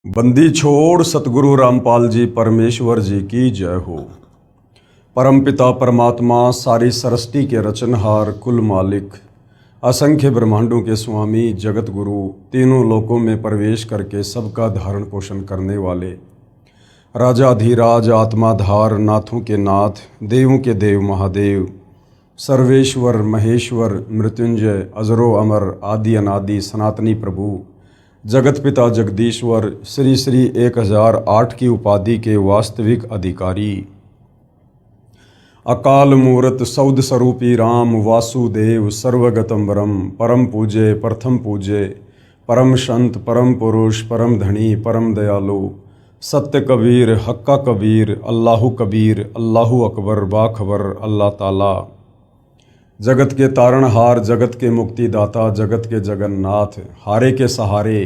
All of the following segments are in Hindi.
बंदी छोड़ सतगुरु रामपाल जी परमेश्वर जी की जय हो। परमपिता परमात्मा सारी सृष्टि के रचनहार कुल मालिक असंख्य ब्रह्मांडों के स्वामी जगत गुरु तीनों लोकों में प्रवेश करके सबका धारण पोषण करने वाले राजाधीराज आत्माधार नाथों के नाथ देवों के देव महादेव सर्वेश्वर महेश्वर मृत्युंजय अजरो अमर आदि अनादि सनातनी प्रभु जगत पिता जगदीश्वर श्री श्री 1008 की उपाधि के वास्तविक अधिकारी अकाल मूर्त सौद स्वरूपी राम वासुदेव सर्वगतम परम पूजे प्रथम पूजे परम संत परम पुरुष परम धनी परम दयालु सत्य कबीर हक्का कबीर अल्लाहु कबीर अल्लाहु अकबर बाखबर अल्लाह ताला जगत के तारणहार जगत के मुक्तिदाता जगत के जगन्नाथ हारे के सहारे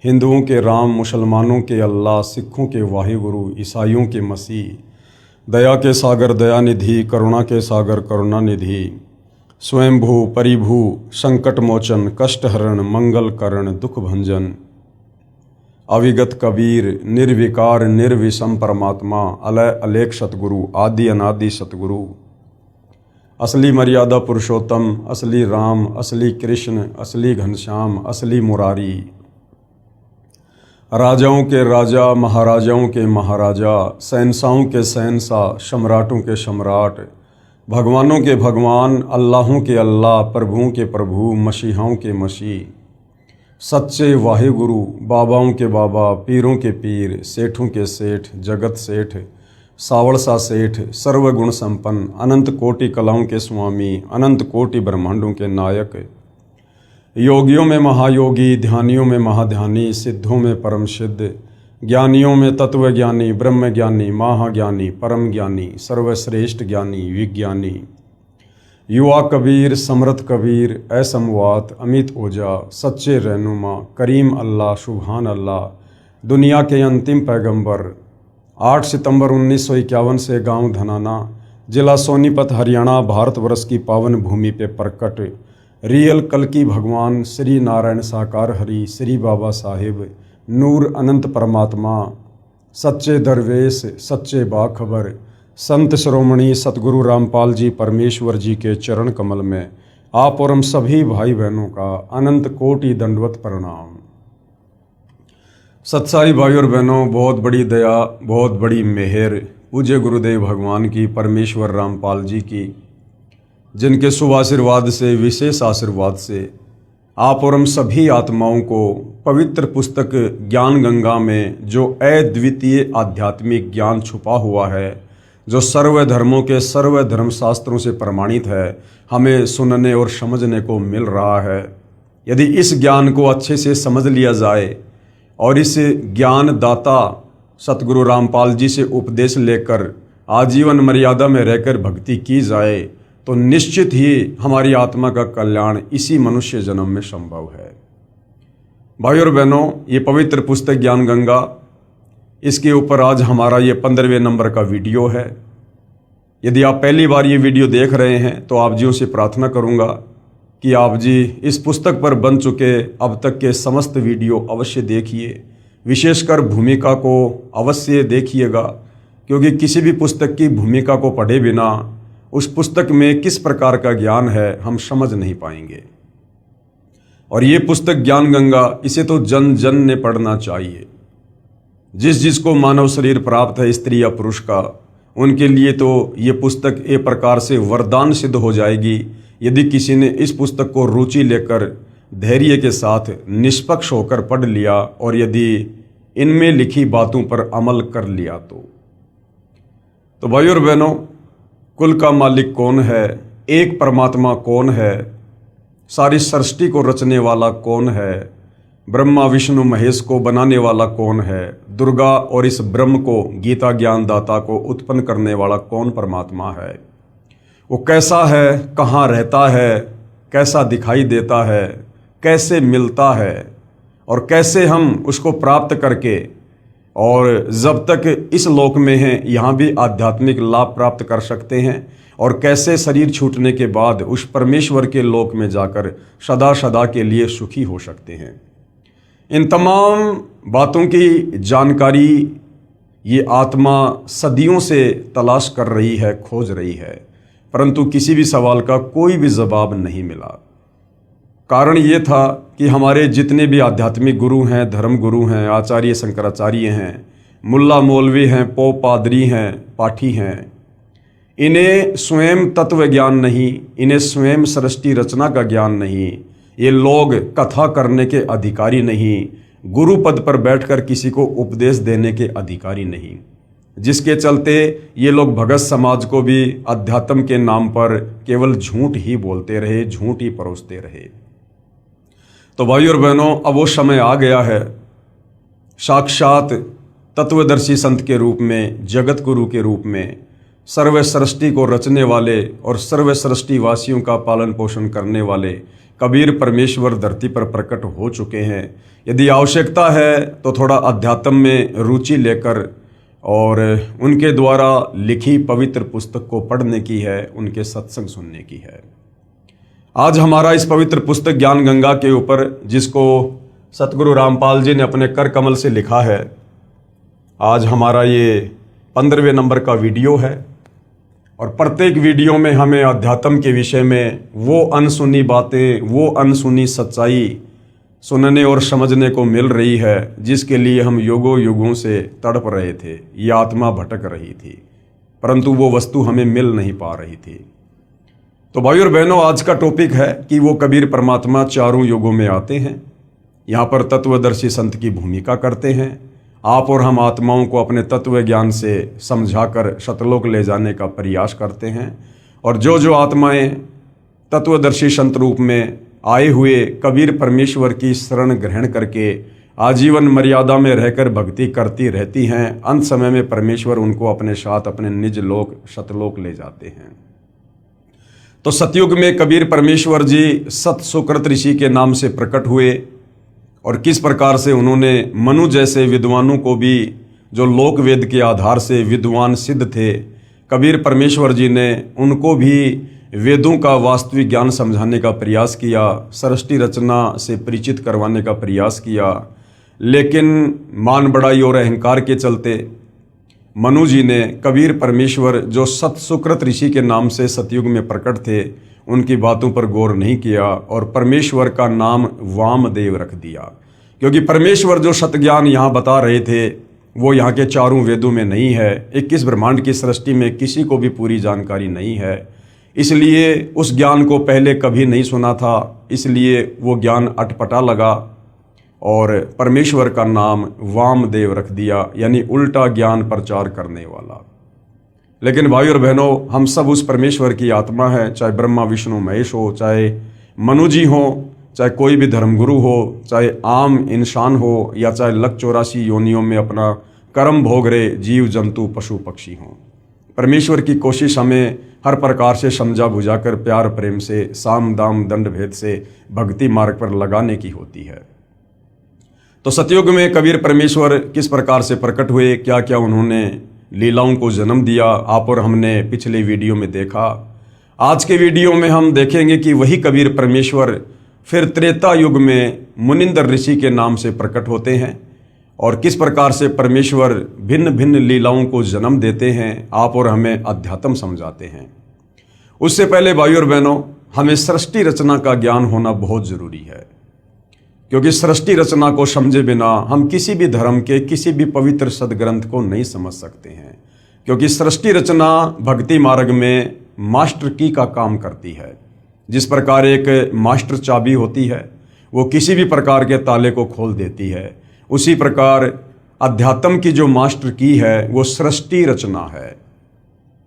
हिंदुओं के राम मुसलमानों के अल्लाह सिखों के वाहिगुरु ईसाइयों के मसीह दया के सागर दयानिधि करुणा के सागर करुणानिधि स्वयंभू परिभू संकट मोचन कष्टहरण मंगल करण दुख भंजन अविगत कबीर निर्विकार निर्विषम परमात्मा अलय अलेख सतगुरु आदि अनादि सतगुरु असली मर्यादा पुरुषोत्तम असली राम असली कृष्ण असली घनश्याम असली मुरारी राजाओं के राजा महाराजाओं के महाराजा शहंशाहों के शहंशाह सम्राटों के सम्राट भगवानों के भगवान अल्लाहों के अल्लाह प्रभुओं के प्रभु मसीहाओं के मसीह सच्चे वाहिगुरु बाबाओं के बाबा पीरों के पीर सेठों के सेठ जगत सेठ सावड़सा सेठ सर्वगुण संपन्न अनंत कोटि कलाओं के स्वामी अनंत कोटि ब्रह्मांडों के नायक योगियों में महायोगी ध्यानियों में महाध्यानी सिद्धों में परम सिद्ध ज्ञानियों में तत्वज्ञानी ब्रह्मज्ञानी महाज्ञानी परम ज्ञानी सर्वश्रेष्ठ ज्ञानी विज्ञानी युवा कबीर समर्थ कबीर असमवात अमित ओझा सच्चे रहनुमा करीम अल्लाह सुभान अल्लाह दुनिया के अंतिम पैगंबर 8 सितंबर 1951 से गांव धनाना जिला सोनीपत हरियाणा भारतवर्ष की पावन भूमि पे प्रकट रियल कल्कि भगवान श्री नारायण साकार हरि श्री बाबा साहिब नूर अनंत परमात्मा सच्चे दरवेश सच्चे बाखबर संत शिरोमणि सतगुरु रामपाल जी परमेश्वर जी के चरण कमल में आप और हम सभी भाई बहनों का अनंत कोटि दंडवत प्रणाम। सत्साई भाई और बहनों, बहुत बड़ी दया बहुत बड़ी मेहर पूज्य गुरुदेव भगवान की परमेश्वर रामपाल जी की, जिनके शुभ आशीर्वाद से विशेष आशीर्वाद से आप और हम सभी आत्माओं को पवित्र पुस्तक ज्ञान गंगा में जो अद्वितीय आध्यात्मिक ज्ञान छुपा हुआ है, जो सर्व धर्मों के सर्व धर्म शास्त्रों से प्रमाणित है, हमें सुनने और समझने को मिल रहा है। यदि इस ज्ञान को अच्छे से समझ लिया जाए और इस ज्ञान दाता सतगुरु रामपाल जी से उपदेश लेकर आजीवन मर्यादा में रहकर भक्ति की जाए तो निश्चित ही हमारी आत्मा का कल्याण इसी मनुष्य जन्म में संभव है। भाई और बहनों, ये पवित्र पुस्तक ज्ञान गंगा, इसके ऊपर आज हमारा ये 15वें नंबर का वीडियो है। यदि आप पहली बार ये वीडियो देख रहे हैं तो आप जी से प्रार्थना करूँगा कि आप जी इस पुस्तक पर बन चुके अब तक के समस्त वीडियो अवश्य देखिए, विशेषकर भूमिका को अवश्य देखिएगा, क्योंकि किसी भी पुस्तक की भूमिका को पढ़े बिना उस पुस्तक में किस प्रकार का ज्ञान है हम समझ नहीं पाएंगे। और ये पुस्तक ज्ञान गंगा, इसे तो जन जन ने पढ़ना चाहिए। जिसको मानव शरीर प्राप्त है स्त्री या पुरुष का, उनके लिए तो ये पुस्तक एक प्रकार से वरदान सिद्ध हो जाएगी यदि किसी ने इस पुस्तक को रुचि लेकर धैर्य के साथ निष्पक्ष होकर पढ़ लिया और यदि इनमें लिखी बातों पर अमल कर लिया तो भाई और बहनों, कुल का मालिक कौन है, एक परमात्मा कौन है, सारी सृष्टि को रचने वाला कौन है, ब्रह्मा विष्णु महेश को बनाने वाला कौन है, दुर्गा और इस ब्रह्म को गीता ज्ञान दाता को उत्पन्न करने वाला कौन परमात्मा है, वो कैसा है, कहाँ रहता है, कैसा दिखाई देता है, कैसे मिलता है और कैसे हम उसको प्राप्त करके और जब तक इस लोक में हैं यहाँ भी आध्यात्मिक लाभ प्राप्त कर सकते हैं और कैसे शरीर छूटने के बाद उस परमेश्वर के लोक में जाकर सदा सदा के लिए सुखी हो सकते हैं। इन तमाम बातों की जानकारी ये आत्मा सदियों से तलाश कर रही है, खोज रही है, परंतु किसी भी सवाल का कोई भी जवाब नहीं मिला। कारण ये था कि हमारे जितने भी आध्यात्मिक गुरु हैं, धर्म गुरु हैं, आचार्य शंकराचार्य हैं, मुल्ला मौलवी हैं, पोप पादरी हैं, पाठी हैं, इन्हें स्वयं तत्व ज्ञान नहीं, इन्हें स्वयं सृष्टि रचना का ज्ञान नहीं, ये लोग कथा करने के अधिकारी नहीं, गुरु पद पर बैठकर किसी को उपदेश देने के अधिकारी नहीं, जिसके चलते ये लोग भगत समाज को भी अध्यात्म के नाम पर केवल झूठ ही बोलते रहे, झूठ ही परोसते रहे। तो भाई और बहनों, अब वो समय आ गया है, साक्षात तत्वदर्शी संत के रूप में, जगत गुरु के रूप में, सर्व सृष्टि को रचने वाले और सर्व सृष्टि वासियों का पालन पोषण करने वाले कबीर परमेश्वर धरती पर प्रकट हो चुके हैं। यदि आवश्यकता है तो थोड़ा अध्यात्म में रुचि लेकर और उनके द्वारा लिखी पवित्र पुस्तक को पढ़ने की है, उनके सत्संग सुनने की है। आज हमारा इस पवित्र पुस्तक ज्ञान गंगा के ऊपर, जिसको सतगुरु रामपाल जी ने अपने कर कमल से लिखा है, आज हमारा ये 15वें नंबर का वीडियो है। और प्रत्येक वीडियो में हमें अध्यात्म के विषय में वो अनसुनी बातें, वो अनसुनी सच्चाई सुनने और समझने को मिल रही है, जिसके लिए हम युगों युगों से तड़प रहे थे। ये आत्मा भटक रही थी, परंतु वो वस्तु हमें मिल नहीं पा रही थी। तो भाई और बहनों, आज का टॉपिक है कि वो कबीर परमात्मा चारों युगों में आते हैं, यहाँ पर तत्वदर्शी संत की भूमिका करते हैं। आप और हम आत्माओं को अपने तत्व ज्ञान से समझाकर सतलोक ले जाने का प्रयास करते हैं। और जो जो आत्माएं तत्वदर्शी संत रूप में आए हुए कबीर परमेश्वर की शरण ग्रहण करके आजीवन मर्यादा में रहकर भक्ति करती रहती हैं, अंत समय में परमेश्वर उनको अपने साथ अपने निज लोक सतलोक ले जाते हैं। तो सतयुग में कबीर परमेश्वर जी सत सुकृत ऋषि के नाम से प्रकट हुए और किस प्रकार से उन्होंने मनु जैसे विद्वानों को भी, जो लोक वेद के आधार से विद्वान सिद्ध थे, कबीर परमेश्वर जी ने उनको भी वेदों का वास्तविक ज्ञान समझाने का प्रयास किया, सृष्टि रचना से परिचित करवाने का प्रयास किया। लेकिन मान बढ़ाई और अहंकार के चलते मनु जी ने कबीर परमेश्वर, जो सत सुकृत ऋषि के नाम से सतयुग में प्रकट थे, उनकी बातों पर गौर नहीं किया और परमेश्वर का नाम वामदेव रख दिया। क्योंकि परमेश्वर जो सतज्ञान यहाँ बता रहे थे वो यहाँ के चारों वेदों में नहीं है, 21 ब्रह्मांड की सृष्टि में किसी को भी पूरी जानकारी नहीं है, इसलिए उस ज्ञान को पहले कभी नहीं सुना था, इसलिए वो ज्ञान अटपटा लगा और परमेश्वर का नाम वामदेव रख दिया, यानी उल्टा ज्ञान प्रचार करने वाला। लेकिन भाई और बहनों, हम सब उस परमेश्वर की आत्मा है, चाहे ब्रह्मा विष्णु महेश हो, चाहे मनु जी हो, चाहे कोई भी धर्मगुरु हो, चाहे आम इंसान हो, या चाहे लख 84 योनियों में अपना कर्म भोग रहे जीव जंतु पशु पक्षी हों। परमेश्वर की कोशिश हमें हर प्रकार से समझा बुझाकर प्यार प्रेम से, साम दाम दंड भेद से भक्ति मार्ग पर लगाने की होती है। तो सतयुग में कबीर परमेश्वर किस प्रकार से प्रकट हुए, क्या क्या उन्होंने लीलाओं को जन्म दिया, आप और हमने पिछले वीडियो में देखा। आज के वीडियो में हम देखेंगे कि वही कबीर परमेश्वर फिर त्रेता युग में मुनिंदर ऋषि के नाम से प्रकट होते हैं और किस प्रकार से परमेश्वर भिन्न भिन्न लीलाओं को जन्म देते हैं, आप और हमें अध्यात्म समझाते हैं। उससे पहले भाई और बहनों, हमें सृष्टि रचना का ज्ञान होना बहुत जरूरी है, क्योंकि सृष्टि रचना को समझे बिना हम किसी भी धर्म के किसी भी पवित्र सदग्रंथ को नहीं समझ सकते हैं। क्योंकि सृष्टि रचना भक्ति मार्ग में मास्टर की का काम करती है। जिस प्रकार एक मास्टर चाबी होती है, वो किसी भी प्रकार के ताले को खोल देती है, उसी प्रकार अध्यात्म की जो मास्टर की है वो सृष्टि रचना है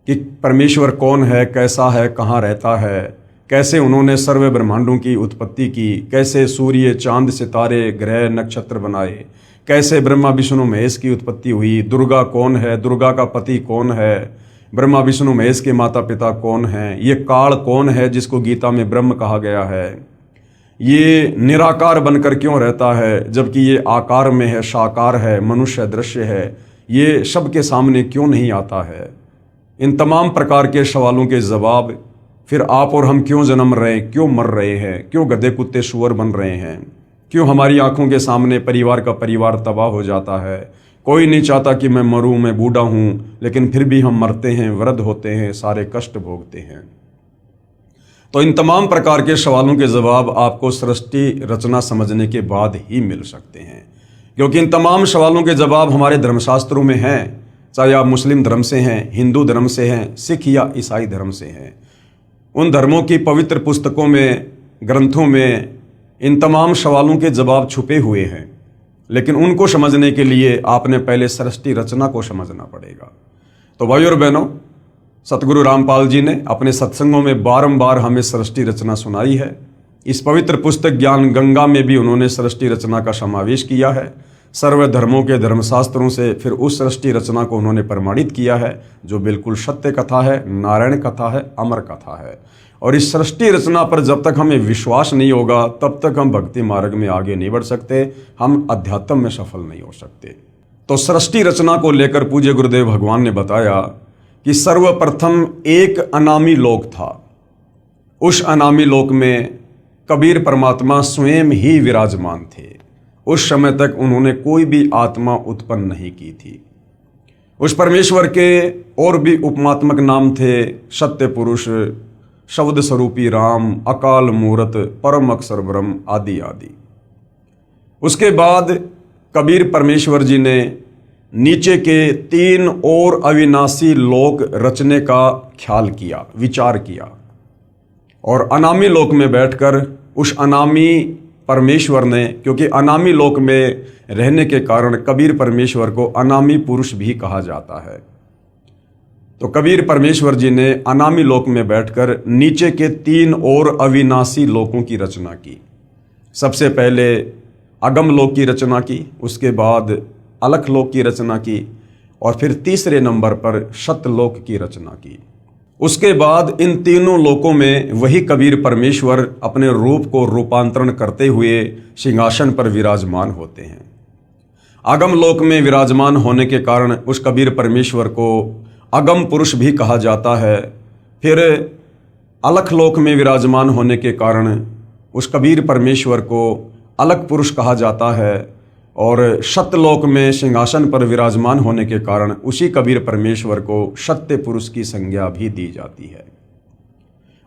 कि परमेश्वर कौन है, कैसा है, कहाँ रहता है, कैसे उन्होंने सर्व ब्रह्मांडों की उत्पत्ति की, कैसे सूर्य चांद सितारे ग्रह नक्षत्र बनाए, कैसे ब्रह्मा विष्णु महेश की उत्पत्ति हुई, दुर्गा कौन है, दुर्गा का पति कौन है, ब्रह्मा विष्णु महेश के माता पिता कौन हैं, ये काल कौन है जिसको गीता में ब्रह्म कहा गया है, ये निराकार बनकर क्यों रहता है जबकि ये आकार में है, साकार है, मनुष्य दृश्य है, ये सबके सामने क्यों नहीं आता है। इन तमाम प्रकार के सवालों के जवाब, फिर आप और हम क्यों जन्म रहे हैं, क्यों मर रहे हैं, क्यों गधे कुत्ते सुअर बन रहे हैं, क्यों हमारी आंखों के सामने परिवार का परिवार तबाह हो जाता है। कोई नहीं चाहता कि मैं मरूं, मैं बूढ़ा हूं, लेकिन फिर भी हम मरते हैं, वृद्ध होते हैं, सारे कष्ट भोगते हैं। तो इन तमाम प्रकार के सवालों के जवाब आपको सृष्टि रचना समझने के बाद ही मिल सकते हैं, क्योंकि इन तमाम सवालों के जवाब हमारे धर्मशास्त्रों में हैं। चाहे आप मुस्लिम धर्म से हैं, हिंदू धर्म से हैं, सिख या ईसाई धर्म से हैं, उन धर्मों की पवित्र पुस्तकों में, ग्रंथों में इन तमाम सवालों के जवाब छुपे हुए हैं। लेकिन उनको समझने के लिए आपने पहले सृष्टि रचना को समझना पड़ेगा। तो भाइयों और बहनों, सतगुरु रामपाल जी ने अपने सत्संगों में बारंबार हमें सृष्टि रचना सुनाई है। इस पवित्र पुस्तक ज्ञान गंगा में भी उन्होंने सृष्टि रचना का समावेश किया है। सर्व धर्मों के धर्मशास्त्रों से फिर उस सृष्टि रचना को उन्होंने प्रमाणित किया है, जो बिल्कुल सत्य कथा है, नारायण कथा है, अमर कथा है। और इस सृष्टि रचना पर जब तक हमें विश्वास नहीं होगा, तब तक हम भक्ति मार्ग में आगे नहीं बढ़ सकते, हम अध्यात्म में सफल नहीं हो सकते। तो सृष्टि रचना को लेकर पूज्य गुरुदेव भगवान ने बताया कि सर्वप्रथम एक अनामी लोक था। उस अनामी लोक में कबीर परमात्मा स्वयं ही विराजमान थे। उस समय तक उन्होंने कोई भी आत्मा उत्पन्न नहीं की थी। उस परमेश्वर के और भी उपमात्मक नाम थे, सत्य पुरुष, शब्द स्वरूपी राम, अकाल मूरत, परम अक्षर ब्रह्म आदि आदि। उसके बाद कबीर परमेश्वर जी ने नीचे के 3 और अविनाशी लोक रचने का ख्याल किया, विचार किया, और अनामी लोक में बैठकर उस अनामी परमेश्वर ने, क्योंकि अनामी लोक में रहने के कारण कबीर परमेश्वर को अनामी पुरुष भी कहा जाता है, तो कबीर परमेश्वर जी ने अनामी लोक में बैठकर नीचे के 3 और अविनाशी लोकों की रचना की। सबसे पहले अगम लोक की रचना की, उसके बाद अलख लोक की रचना की, और फिर तीसरे नंबर पर सतलोक की रचना की। उसके बाद इन तीनों लोकों में वही कबीर परमेश्वर अपने रूप को रूपांतरण करते हुए सिंहासन पर विराजमान होते हैं। अगम लोक में विराजमान होने के कारण उस कबीर परमेश्वर को अगम पुरुष भी कहा जाता है। फिर अलख लोक में विराजमान होने के कारण उस कबीर परमेश्वर को अलख पुरुष कहा जाता है, और सतलोक में सिंहासन पर विराजमान होने के कारण उसी कबीर परमेश्वर को सत्य पुरुष की संज्ञा भी दी जाती है।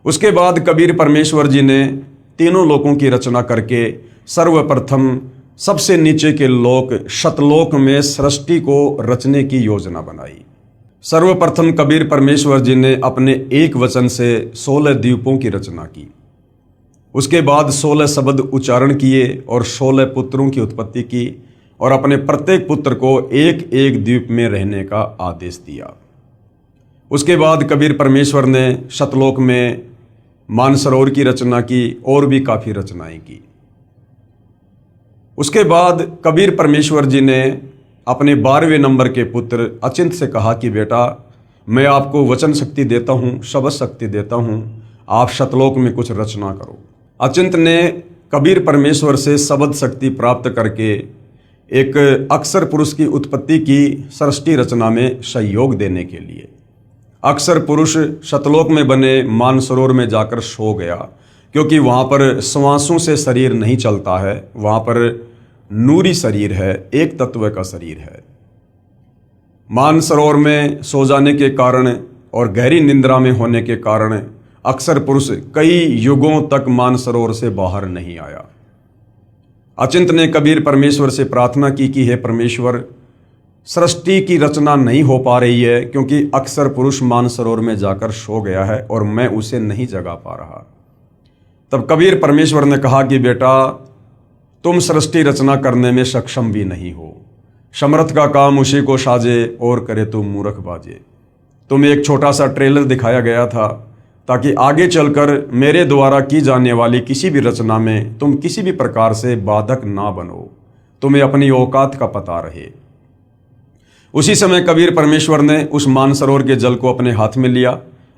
उसके बाद कबीर परमेश्वर जी ने तीनों लोकों की रचना करके सर्वप्रथम सबसे नीचे के लोक सतलोक में सृष्टि को रचने की योजना बनाई। सर्वप्रथम कबीर परमेश्वर जी ने अपने एक वचन से 16 द्वीपों की रचना की। उसके बाद 16 शब्द उच्चारण किए और 16 पुत्रों की उत्पत्ति की, और अपने प्रत्येक पुत्र को एक एक द्वीप में रहने का आदेश दिया। उसके बाद कबीर परमेश्वर ने सतलोक में मानसरोवर की रचना की और भी काफ़ी रचनाएं की। उसके बाद कबीर परमेश्वर जी ने अपने 12वें नंबर के पुत्र अचिंत से कहा कि बेटा, मैं आपको वचन शक्ति देता हूँ, शब्द शक्ति देता हूँ, आप सतलोक में कुछ रचना करो। अचिंत ने कबीर परमेश्वर से शब्द शक्ति प्राप्त करके एक अक्षर पुरुष की उत्पत्ति की सृष्टि रचना में सहयोग देने के लिए। अक्षर पुरुष सतलोक में बने मानसरोवर में जाकर सो गया, क्योंकि वहाँ पर श्वासों से शरीर नहीं चलता है, वहाँ पर नूरी शरीर है, एक तत्व का शरीर है। मानसरोवर में सो जाने के कारण और गहरी निंद्रा में होने के कारण अक्षर पुरुष कई युगों तक मानसरोवर से बाहर नहीं आया। अचिंत ने कबीर परमेश्वर से प्रार्थना की कि हे परमेश्वर, सृष्टि की रचना नहीं हो पा रही है, क्योंकि अक्षर पुरुष मानसरोवर में जाकर सो गया है और मैं उसे नहीं जगा पा रहा। तब कबीर परमेश्वर ने कहा कि बेटा, तुम सृष्टि रचना करने में सक्षम भी नहीं हो, समर्थ का काम उसी को साजे और करे तुम मूर्ख बाजे। तुम्हें एक छोटा सा ट्रेलर दिखाया गया था ताकि आगे चलकर मेरे द्वारा की जाने वाली किसी भी रचना में तुम किसी भी प्रकार से बाधक ना बनो, तुम्हें अपनी औकात का पता रहे। उसी समय कबीर परमेश्वर ने उस मानसरोवर के जल को अपने हाथ में लिया,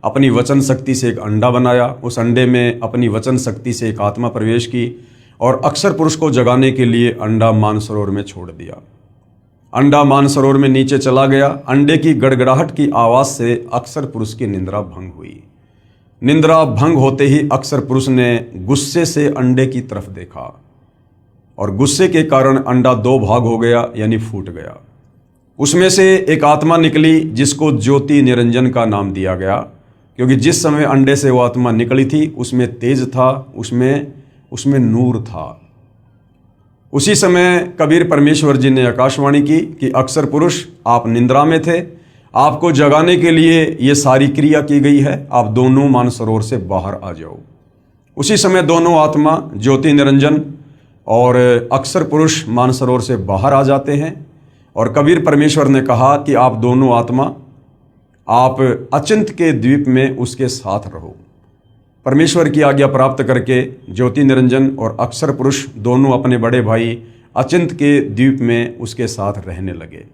अपनी वचन शक्ति से एक अंडा बनाया, उस अंडे में अपनी वचन शक्ति से एक आत्मा प्रवेश की और अक्षर पुरुष को जगाने के लिए अंडा मानसरोवर में छोड़ दिया। अंडा मानसरोवर में नीचे चला गया। अंडे की गड़गड़ाहट की आवाज़ से अक्षर पुरुष की निंद्रा भंग हुई। निंद्रा भंग होते ही अक्षर पुरुष ने गुस्से से अंडे की तरफ देखा और गुस्से के कारण अंडा दो भाग हो गया, यानी फूट गया। उसमें से एक आत्मा निकली जिसको ज्योति निरंजन का नाम दिया गया, क्योंकि जिस समय अंडे से वो आत्मा निकली थी उसमें तेज था, उसमें नूर था। उसी समय कबीर परमेश्वर जी ने आकाशवाणी की कि अक्सर पुरुष, आप निंद्रा में थे, आपको जगाने के लिए ये सारी क्रिया की गई है, आप दोनों मानसरोवर से बाहर आ जाओ। उसी समय दोनों आत्मा ज्योति निरंजन और अक्सर पुरुष मानसरोवर से बाहर आ जाते हैं और कबीर परमेश्वर ने कहा कि आप दोनों आत्मा, आप अचिंत के द्वीप में उसके साथ रहो। परमेश्वर की आज्ञा प्राप्त करके ज्योति निरंजन और अक्सर पुरुष दोनों अपने बड़े भाई अचिंत के द्वीप में उसके साथ रहने लगे।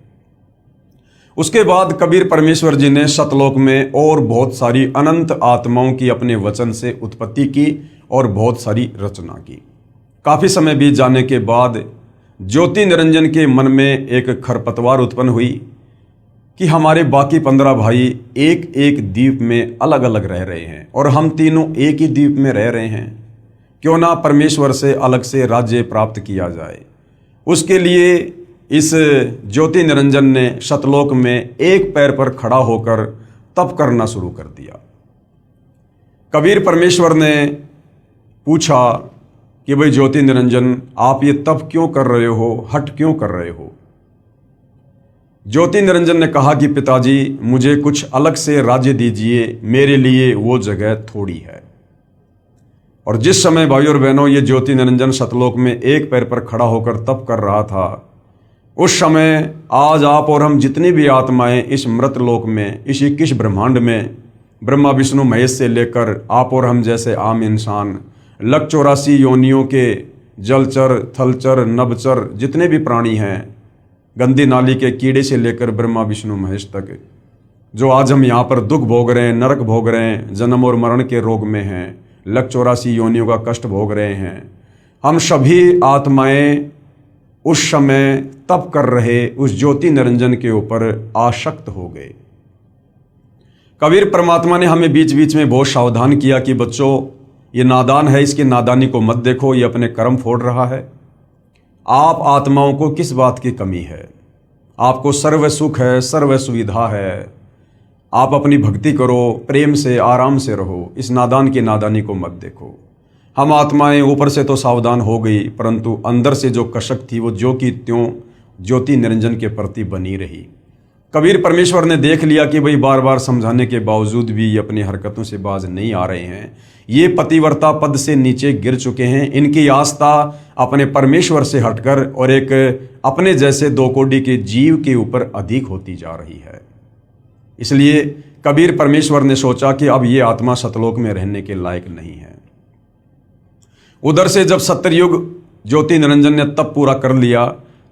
उसके बाद कबीर परमेश्वर जी ने सतलोक में और बहुत सारी अनंत आत्माओं की अपने वचन से उत्पत्ति की और बहुत सारी रचना की। काफी समय बीत जाने के बाद ज्योति निरंजन के मन में एक खरपतवार उत्पन्न हुई कि हमारे बाकी 15 भाई एक एक द्वीप में अलग अलग रह रहे हैं और हम तीनों एक ही द्वीप में रह रहे हैं, क्यों ना परमेश्वर से अलग से राज्य प्राप्त किया जाए। उसके लिए इस ज्योति निरंजन ने सतलोक में एक पैर पर खड़ा होकर तप करना शुरू कर दिया। कबीर परमेश्वर ने पूछा कि भाई ज्योति निरंजन, आप ये तप क्यों कर रहे हो, हठ क्यों कर रहे हो? ज्योति निरंजन ने कहा कि पिताजी, मुझे कुछ अलग से राज्य दीजिए, मेरे लिए वो जगह थोड़ी है। और जिस समय भाई और बहनों ये ज्योति निरंजन सतलोक में एक पैर पर खड़ा होकर तप कर रहा था, उस समय आज आप और हम जितनी भी आत्माएं इस मृत लोक में, इस 21 ब्रह्मांड में, ब्रह्मा विष्णु महेश से लेकर आप और हम जैसे आम इंसान, 184 योनियों के जलचर, थलचर, नभचर जितने भी प्राणी हैं, गंदी नाली के कीड़े से लेकर ब्रह्मा विष्णु महेश तक, जो आज हम यहाँ पर दुख भोग रहे हैं, नरक भोग रहे हैं, जन्म और मरण के रोग में हैं, 184 योनियों का कष्ट भोग रहे हैं, हम सभी आत्माएं उस समय तप कर रहे उस ज्योति निरंजन के ऊपर आसक्त हो गए। कबीर परमात्मा ने हमें बीच बीच में बहुत सावधान किया कि बच्चों, ये नादान है, इसकी नादानी को मत देखो, ये अपने कर्म फोड़ रहा है। आप आत्माओं को किस बात की कमी है? आपको सर्व सुख है, सर्व सुविधा है, आप अपनी भक्ति करो, प्रेम से आराम से रहो, इस नादान की नादानी को मत देखो। हम आत्माएं ऊपर से तो सावधान हो गई, परंतु अंदर से जो कशक थी वो ज्यों की त्यों ज्योति निरंजन के प्रति बनी रही। कबीर परमेश्वर ने देख लिया कि भाई बार बार समझाने के बावजूद भी ये अपनी हरकतों से बाज नहीं आ रहे हैं, ये पतिव्रता पद से नीचे गिर चुके हैं, इनकी आस्था अपने परमेश्वर से हटकर और एक अपने जैसे 2 कोटि के जीव के ऊपर अधिक होती जा रही है। इसलिए कबीर परमेश्वर ने सोचा कि अब ये आत्मा सतलोक में रहने के लायक नहीं है। उधर से जब सत्तरयुग ज्योति निरंजन ने तप पूरा कर लिया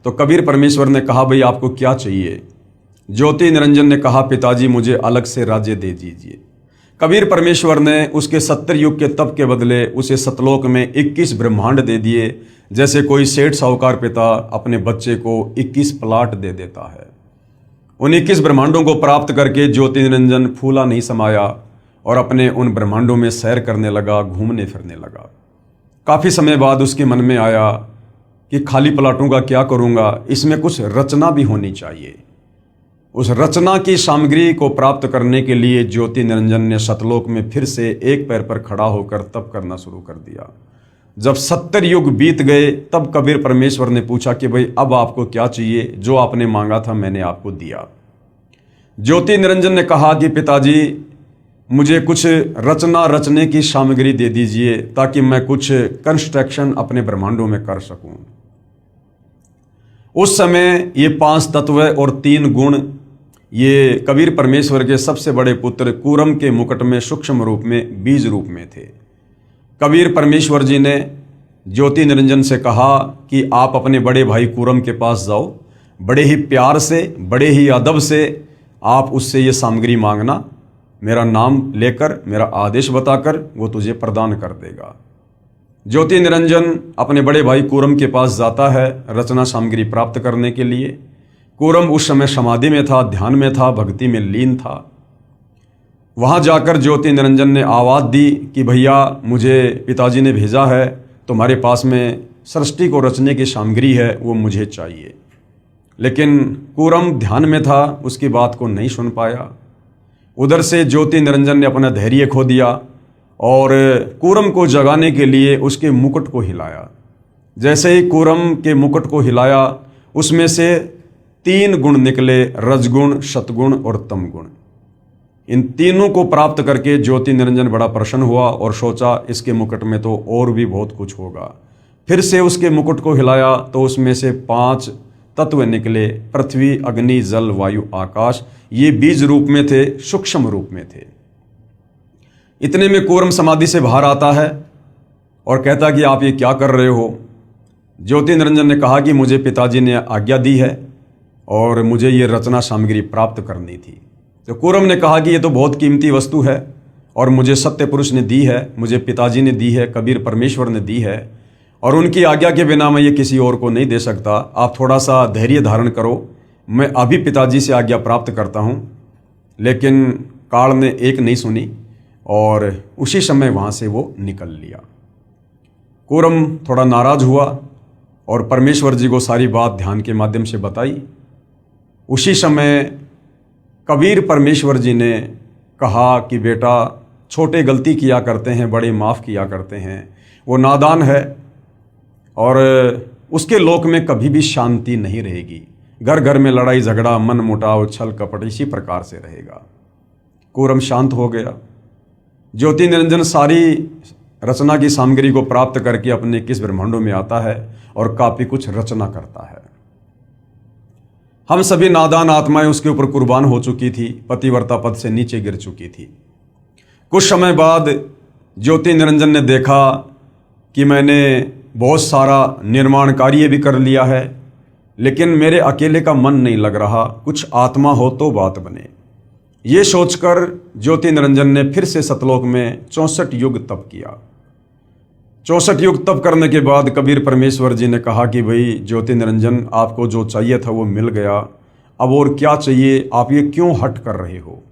तो कबीर परमेश्वर ने कहा, भाई आपको क्या चाहिए? ज्योति निरंजन ने कहा, पिताजी मुझे अलग से राज्य दे दीजिए। कबीर परमेश्वर ने उसके 70 युग के तप के बदले उसे सतलोक में 21 ब्रह्मांड दे दिए, जैसे कोई सेठ साहूकार पिता अपने बच्चे को 21 प्लाट दे देता है। उन 21 ब्रह्मांडों को प्राप्त करके ज्योति निरंजन फूला नहीं समाया और अपने उन ब्रह्मांडों में सैर करने लगा, घूमने फिरने लगा। काफ़ी समय बाद उसके मन में आया कि खाली प्लाटों का क्या करूँगा, इसमें कुछ रचना भी होनी चाहिए। उस रचना की सामग्री को प्राप्त करने के लिए ज्योति निरंजन ने सतलोक में फिर से एक पैर पर खड़ा होकर तप करना शुरू कर दिया। जब 70 युग बीत गए तब कबीर परमेश्वर ने पूछा कि भाई अब आपको क्या चाहिए? जो आपने मांगा था मैंने आपको दिया। ज्योति निरंजन ने कहा कि पिताजी मुझे कुछ रचना रचने की सामग्री दे दीजिए ताकि मैं कुछ कंस्ट्रक्शन अपने ब्रह्मांडों में कर सकूं। उस समय ये 5 तत्व और 3 गुण ये कबीर परमेश्वर के सबसे बड़े पुत्र कूरम के मुकुट में सूक्ष्म रूप में बीज रूप में थे। कबीर परमेश्वर जी ने ज्योति निरंजन से कहा कि आप अपने बड़े भाई कूरम के पास जाओ, बड़े ही प्यार से, बड़े ही अदब से आप उससे ये सामग्री मांगना, मेरा नाम लेकर, मेरा आदेश बताकर वो तुझे प्रदान कर देगा। ज्योति निरंजन अपने बड़े भाई कूरम के पास जाता है रचना सामग्री प्राप्त करने के लिए। कूरम उस समय समाधि में था, ध्यान में था, भक्ति में लीन था। वहाँ जाकर ज्योति निरंजन ने आवाज़ दी कि भैया मुझे पिताजी ने भेजा है तुम्हारे पास में सृष्टि को रचने की सामग्री है वो मुझे चाहिए। लेकिन कूरम ध्यान में था, उसकी बात को नहीं सुन पाया। उधर से ज्योति निरंजन ने अपना धैर्य खो दिया और कूरम को जगाने के लिए उसके मुकुट को हिलाया। जैसे ही कूरम के मुकुट को हिलाया, उसमें से 3 गुण निकले, रजगुण, सतगुण और तमगुण। इन तीनों को प्राप्त करके ज्योति निरंजन बड़ा प्रसन्न हुआ और सोचा इसके मुकुट में तो और भी बहुत कुछ होगा। फिर से उसके मुकुट को हिलाया तो उसमें से 5 तत्व निकले, पृथ्वी, अग्नि, जल, वायु, आकाश। ये बीज रूप में थे, सूक्ष्म रूप में थे। इतने में कूरम समाधि से बाहर आता है और कहता कि आप ये क्या कर रहे हो। ज्योति निरंजन ने कहा कि मुझे पिताजी ने आज्ञा दी है और मुझे ये रचना सामग्री प्राप्त करनी थी। तो कूरम ने कहा कि ये तो बहुत कीमती वस्तु है और मुझे सत्य पुरुष ने दी है, मुझे पिताजी ने दी है, कबीर परमेश्वर ने दी है और उनकी आज्ञा के बिना मैं ये किसी और को नहीं दे सकता। आप थोड़ा सा धैर्य धारण करो, मैं अभी पिताजी से आज्ञा प्राप्त करता हूँ। लेकिन काल ने एक नहीं सुनी और उसी समय वहाँ से वो निकल लिया। कूरम थोड़ा नाराज हुआ और परमेश्वर जी को सारी बात ध्यान के माध्यम से बताई। उसी समय कबीर परमेश्वर जी ने कहा कि बेटा, छोटे गलती किया करते हैं, बड़े माफ़ किया करते हैं। वो नादान है और उसके लोक में कभी भी शांति नहीं रहेगी। घर घर में लड़ाई झगड़ा, मन मुटाव, छल कपट इसी प्रकार से रहेगा। कूरम शांत हो गया। ज्योति निरंजन सारी रचना की सामग्री को प्राप्त करके अपने 21 ब्रह्मांडों में आता है और काफी कुछ रचना करता है। हम सभी नादान आत्माएं उसके ऊपर कुर्बान हो चुकी थी, पतिव्रता पद से नीचे गिर चुकी थी। कुछ समय बाद ज्योति निरंजन ने देखा कि मैंने बहुत सारा निर्माण कार्य भी कर लिया है, लेकिन मेरे अकेले का मन नहीं लग रहा, कुछ आत्मा हो तो बात बने। ये सोचकर ज्योति निरंजन ने फिर से सतलोक में 64 युग तप किया। 64 युग तप करने के बाद कबीर परमेश्वर जी ने कहा कि भाई ज्योति निरंजन, आपको जो चाहिए था वो मिल गया, अब और क्या चाहिए, आप ये क्यों हट कर रहे हो।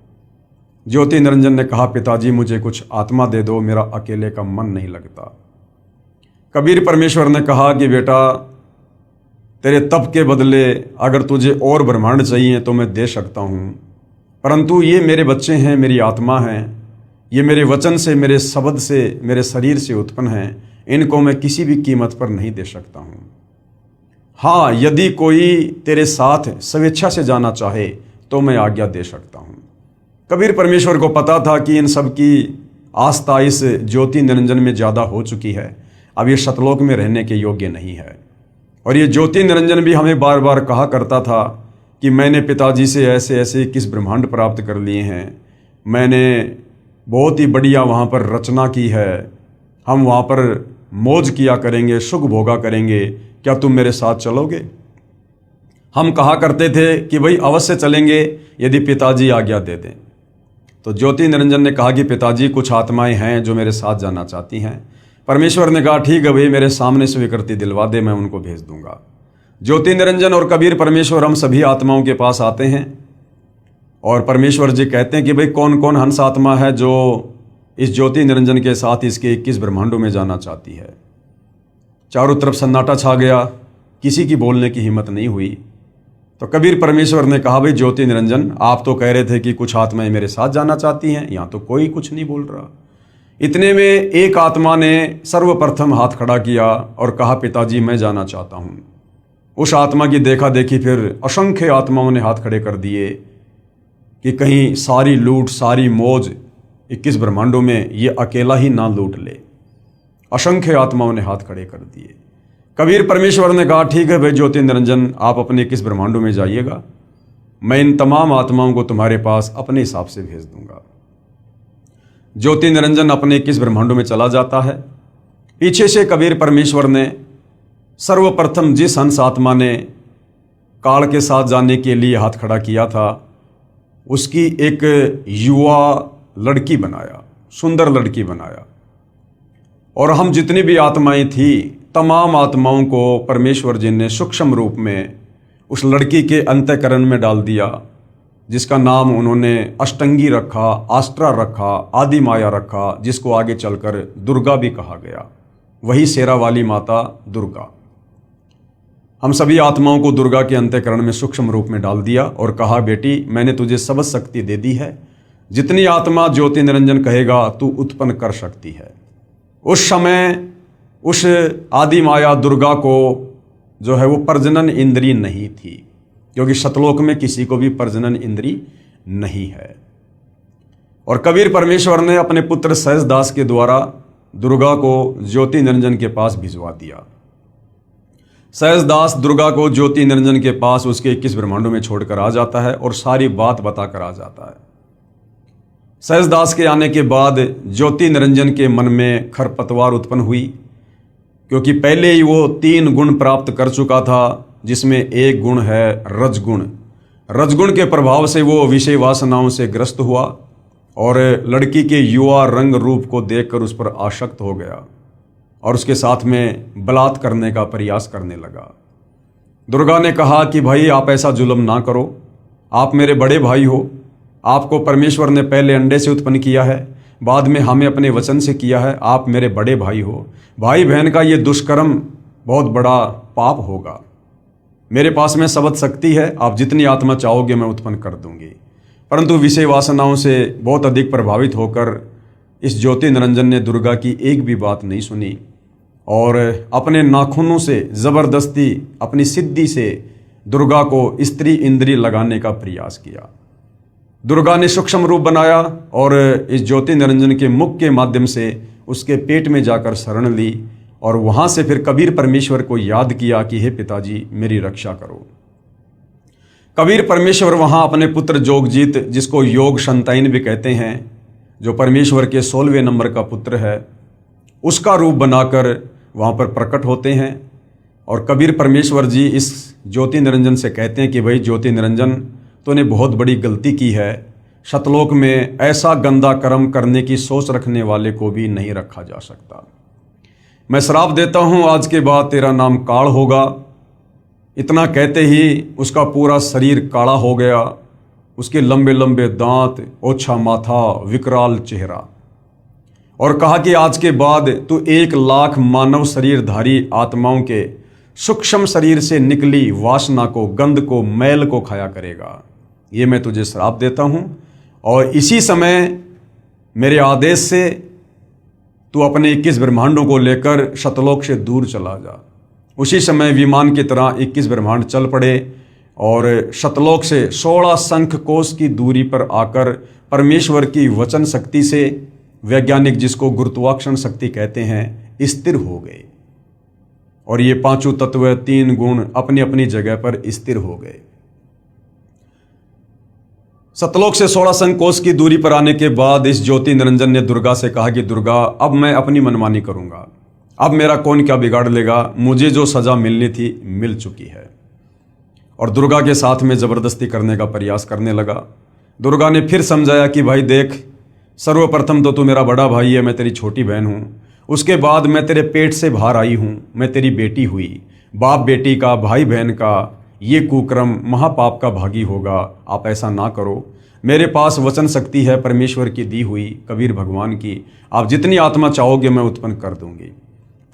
ज्योति निरंजन ने कहा, पिताजी मुझे कुछ आत्मा दे दो, मेरा अकेले का मन नहीं लगता। कबीर परमेश्वर ने कहा कि बेटा, तेरे तप के बदले अगर तुझे और ब्रह्मांड चाहिए तो मैं दे सकता हूँ, परंतु ये मेरे बच्चे हैं, मेरी आत्मा हैं, ये मेरे वचन से, मेरे शब्द से, मेरे शरीर से उत्पन्न हैं, इनको मैं किसी भी कीमत पर नहीं दे सकता हूँ। हाँ, यदि कोई तेरे साथ स्वेच्छा से जाना चाहे तो मैं आज्ञा दे सकता हूँ। कबीर परमेश्वर को पता था कि इन सब की आस्था इस ज्योति निरंजन में ज़्यादा हो चुकी है, अब ये सतलोक में रहने के योग्य नहीं है। और ये ज्योति निरंजन भी हमें बार बार कहा करता था कि मैंने पिताजी से ऐसे ऐसे 21 ब्रह्मांड प्राप्त कर लिए हैं, मैंने बहुत ही बढ़िया वहाँ पर रचना की है, हम वहाँ पर मौज किया करेंगे, सुख भोगा करेंगे, क्या तुम मेरे साथ चलोगे। हम कहा करते थे कि भाई अवश्य चलेंगे यदि पिताजी आज्ञा दे दें। तो ज्योति निरंजन ने कहा कि पिताजी, कुछ आत्माएं हैं जो मेरे साथ जाना चाहती हैं। परमेश्वर ने कहा, ठीक है भाई, मेरे सामने स्वीकृति दिलवा दे, मैं उनको भेज दूंगा। ज्योति निरंजन और कबीर परमेश्वर हम सभी आत्माओं के पास आते हैं और परमेश्वर जी कहते हैं कि भाई कौन कौन हंस आत्मा है जो इस ज्योति निरंजन के साथ इसके 21 ब्रह्मांडों में जाना चाहती है। चारों तरफ सन्नाटा छा गया, किसी की बोलने की हिम्मत नहीं हुई। तो कबीर परमेश्वर ने कहा, भाई ज्योति निरंजन, आप तो कह रहे थे कि कुछ आत्माएं मेरे साथ जाना चाहती हैं, यहाँ तो कोई कुछ नहीं बोल रहा। इतने में एक आत्मा ने सर्वप्रथम हाथ खड़ा किया और कहा, पिताजी मैं जाना चाहता हूँ। उस आत्मा की देखा देखी फिर असंख्य आत्माओं ने हाथ खड़े कर दिए कि कहीं सारी लूट, सारी मौज 21 ब्रह्मांडों में ये अकेला ही ना लूट ले। असंख्य आत्माओं ने हाथ खड़े कर दिए। कबीर परमेश्वर ने कहा, ठीक है भाई ज्योति निरंजन, आप अपने 21 ब्रह्मांडों में जाइएगा, मैं इन तमाम आत्माओं को तुम्हारे पास अपने हिसाब से भेज दूंगा। ज्योति निरंजन अपने 21 ब्रह्मांडों में चला जाता है। पीछे से कबीर परमेश्वर ने सर्वप्रथम जिस हंस आत्मा ने काल के साथ जाने के लिए हाथ खड़ा किया था, उसकी एक युवा लड़की बनाया, सुंदर लड़की बनाया। और हम जितनी भी आत्माएं थी, तमाम आत्माओं को परमेश्वर जी ने सूक्ष्म रूप में उस लड़की के अंतःकरण में डाल दिया, जिसका नाम उन्होंने अष्टंगी रखा, आस्ट्रा रखा, आदि माया रखा, जिसको आगे चलकर दुर्गा भी कहा गया। वही शेरा वाली माता दुर्गा। हम सभी आत्माओं को दुर्गा के अंतःकरण में सूक्ष्म रूप में डाल दिया और कहा, बेटी मैंने तुझे सब शक्ति दे दी है, जितनी आत्मा ज्योति निरंजन कहेगा तू उत्पन्न कर सकती है। उस समय उस आदि माया दुर्गा को जो है वो प्रजनन इंद्री नहीं थी, क्योंकि शतलोक में किसी को भी प्रजनन इंद्री नहीं है। और कबीर परमेश्वर ने अपने पुत्र सहजदास के द्वारा दुर्गा को ज्योति निरंजन के पास भिजवा दिया। सहजदास दुर्गा को ज्योति निरंजन के पास उसके 21 ब्रह्मांडों में छोड़कर आ जाता है और सारी बात बताकर आ जाता है। सहजदास के आने के बाद ज्योति निरंजन के मन में खरपतवार उत्पन्न हुई, क्योंकि पहले ही वो 3 गुण प्राप्त कर चुका था, जिसमें एक गुण है रजगुण। रजगुण के प्रभाव से वो विषय वासनाओं से ग्रस्त हुआ और लड़की के युवा रंग रूप को देखकर उस पर आसक्त हो गया और उसके साथ में बलात् करने का प्रयास करने लगा। दुर्गा ने कहा कि भाई आप ऐसा जुल्म ना करो, आप मेरे बड़े भाई हो, आपको परमेश्वर ने पहले अंडे से उत्पन्न किया है, बाद में हमें अपने वचन से किया है, आप मेरे बड़े भाई हो, भाई बहन का ये दुष्कर्म बहुत बड़ा पाप होगा। मेरे पास में सबद शक्ति है, आप जितनी आत्मा चाहोगे मैं उत्पन्न कर दूंगी। परंतु विषय वासनाओं से बहुत अधिक प्रभावित होकर इस ज्योति निरंजन ने दुर्गा की एक भी बात नहीं सुनी और अपने नाखूनों से जबरदस्ती अपनी सिद्धि से दुर्गा को स्त्री इंद्री लगाने का प्रयास किया। दुर्गा ने सूक्ष्म रूप बनाया और इस ज्योति निरंजन के मुख के माध्यम से उसके पेट में जाकर शरण ली और वहां से फिर कबीर परमेश्वर को याद किया कि हे पिताजी मेरी रक्षा करो। कबीर परमेश्वर वहां अपने पुत्र जोगजीत, जिसको योग संताइन भी कहते हैं, जो परमेश्वर के 16वें नंबर का पुत्र है, उसका रूप बनाकर वहां पर प्रकट होते हैं। और कबीर परमेश्वर जी इस ज्योति निरंजन से कहते हैं कि भाई ज्योति निरंजन, तूने बहुत बड़ी गलती की है, शतलोक में ऐसा गंदा कर्म करने की सोच रखने वाले को भी नहीं रखा जा सकता। मैं श्राप देता हूं, आज के बाद तेरा नाम काल होगा। इतना कहते ही उसका पूरा शरीर काला हो गया, उसके लंबे लंबे दांत, ओछा माथा, विकराल चेहरा, और कहा कि आज के बाद तू 1 लाख मानव शरीरधारी आत्माओं के सूक्ष्म शरीर से निकली वासना को, गंध को, मैल को खाया करेगा। ये मैं तुझे श्राप देता हूं और इसी समय मेरे आदेश से तू अपने 21 ब्रह्मांडों को लेकर शतलोक से दूर चला जा। उसी समय विमान की तरह 21 ब्रह्मांड चल पड़े और शतलोक से 16 शंख कोश की दूरी पर आकर परमेश्वर की वचन शक्ति से, वैज्ञानिक जिसको गुरुत्वाकर्षण शक्ति कहते हैं, स्थिर हो गए और ये 5 तत्व, 3 गुण अपनी अपनी जगह पर स्थिर हो गए। सतलोक से 16 शंख कोश की दूरी पर आने के बाद इस ज्योति निरंजन ने दुर्गा से कहा कि दुर्गा, अब मैं अपनी मनमानी करूंगा, अब मेरा कौन क्या बिगाड़ लेगा, मुझे जो सजा मिलनी थी मिल चुकी है। और दुर्गा के साथ में जबरदस्ती करने का प्रयास करने लगा। दुर्गा ने फिर समझाया कि भाई देख, सर्वप्रथम तो तू मेरा बड़ा भाई है, मैं तेरी छोटी बहन हूँ, उसके बाद मैं तेरे पेट से बाहर आई हूँ, मैं तेरी बेटी हुई, बाप बेटी का, भाई बहन का ये कुक्रम महापाप का भागी होगा, आप ऐसा ना करो। मेरे पास वचन शक्ति है परमेश्वर की दी हुई, कबीर भगवान की, आप जितनी आत्मा चाहोगे मैं उत्पन्न कर दूंगी।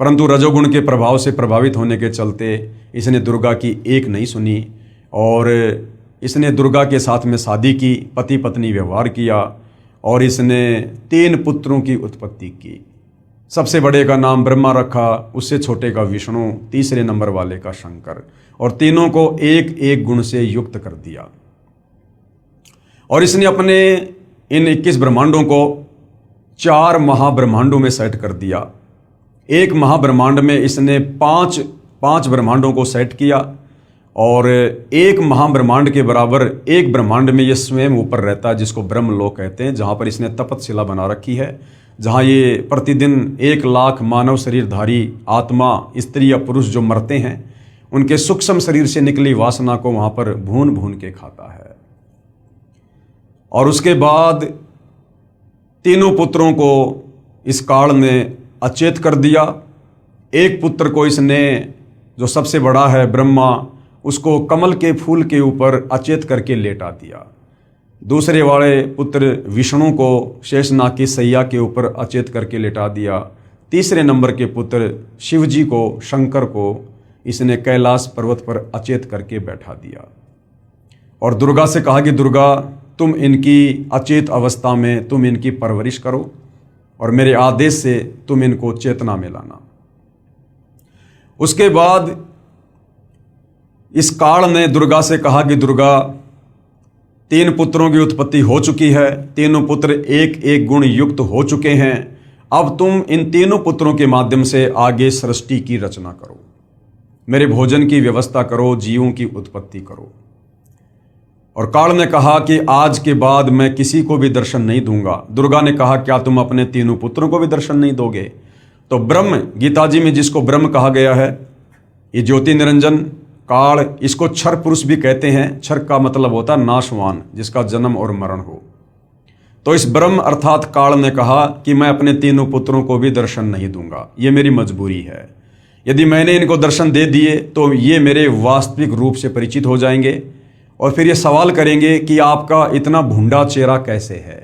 परंतु रजोगुण के प्रभाव से प्रभावित होने के चलते इसने दुर्गा की एक नहीं सुनी और इसने दुर्गा के साथ में शादी की, पति पत्नी व्यवहार किया और इसने 3 पुत्रों की उत्पत्ति की। सबसे बड़े का नाम ब्रह्मा रखा, उससे छोटे का विष्णु, तीसरे नंबर वाले का शंकर, और तीनों को एक एक गुण से युक्त कर दिया। और इसने अपने इन 21 ब्रह्मांडों को 4 महाब्रह्मांडों में सेट कर दिया। एक महाब्रह्मांड में इसने 5 ब्रह्मांडों को सेट किया और एक महाब्रह्मांड के बराबर एक ब्रह्मांड में ये स्वयं ऊपर रहता है, जिसको ब्रह्मलोक कहते हैं, जहाँ पर इसने तपतशिला बना रखी है, जहाँ ये प्रतिदिन 1 लाख मानव शरीरधारी आत्मा, स्त्री या पुरुष जो मरते हैं, उनके सूक्ष्म शरीर से निकली वासना को वहाँ पर भून भून के खाता है। और उसके बाद तीनों पुत्रों को इस काल ने अचेत कर दिया। एक पुत्र को इसने, जो सबसे बड़ा है ब्रह्मा, उसको कमल के फूल के ऊपर अचेत करके लेटा दिया। दूसरे वाले पुत्र विष्णु को शेषनाग की सैया के ऊपर अचेत करके लेटा दिया। तीसरे नंबर के पुत्र शिव जी को, शंकर को इसने कैलाश पर्वत पर अचेत करके बैठा दिया और दुर्गा से कहा कि दुर्गा, तुम इनकी अचेत अवस्था में तुम इनकी परवरिश करो और मेरे आदेश से तुम इनको चेतना में लाना। उसके बाद इस काल ने दुर्गा से कहा कि दुर्गा, 3 पुत्रों की उत्पत्ति हो चुकी है, तीनों पुत्र एक एक गुण युक्त हो चुके हैं। अब तुम इन तीनों पुत्रों के माध्यम से आगे सृष्टि की रचना करो, मेरे भोजन की व्यवस्था करो, जीवों की उत्पत्ति करो। और काल ने कहा कि आज के बाद मैं किसी को भी दर्शन नहीं दूंगा। दुर्गा ने कहा, क्या तुम अपने तीनों पुत्रों को भी दर्शन नहीं दोगे? तो ब्रह्म, गीता जी में जिसको ब्रह्म कहा गया है, ये ज्योति निरंजन काल, इसको क्षर पुरुष भी कहते हैं। क्षर का मतलब होता है नाशवान, जिसका जन्म और मरण हो। तो इस ब्रह्म अर्थात काल ने कहा कि मैं अपने तीनों पुत्रों को भी दर्शन नहीं दूंगा, ये मेरी मजबूरी है। यदि मैंने इनको दर्शन दे दिए तो ये मेरे वास्तविक रूप से परिचित हो जाएंगे और फिर ये सवाल करेंगे कि आपका इतना भूंडा चेहरा कैसे है।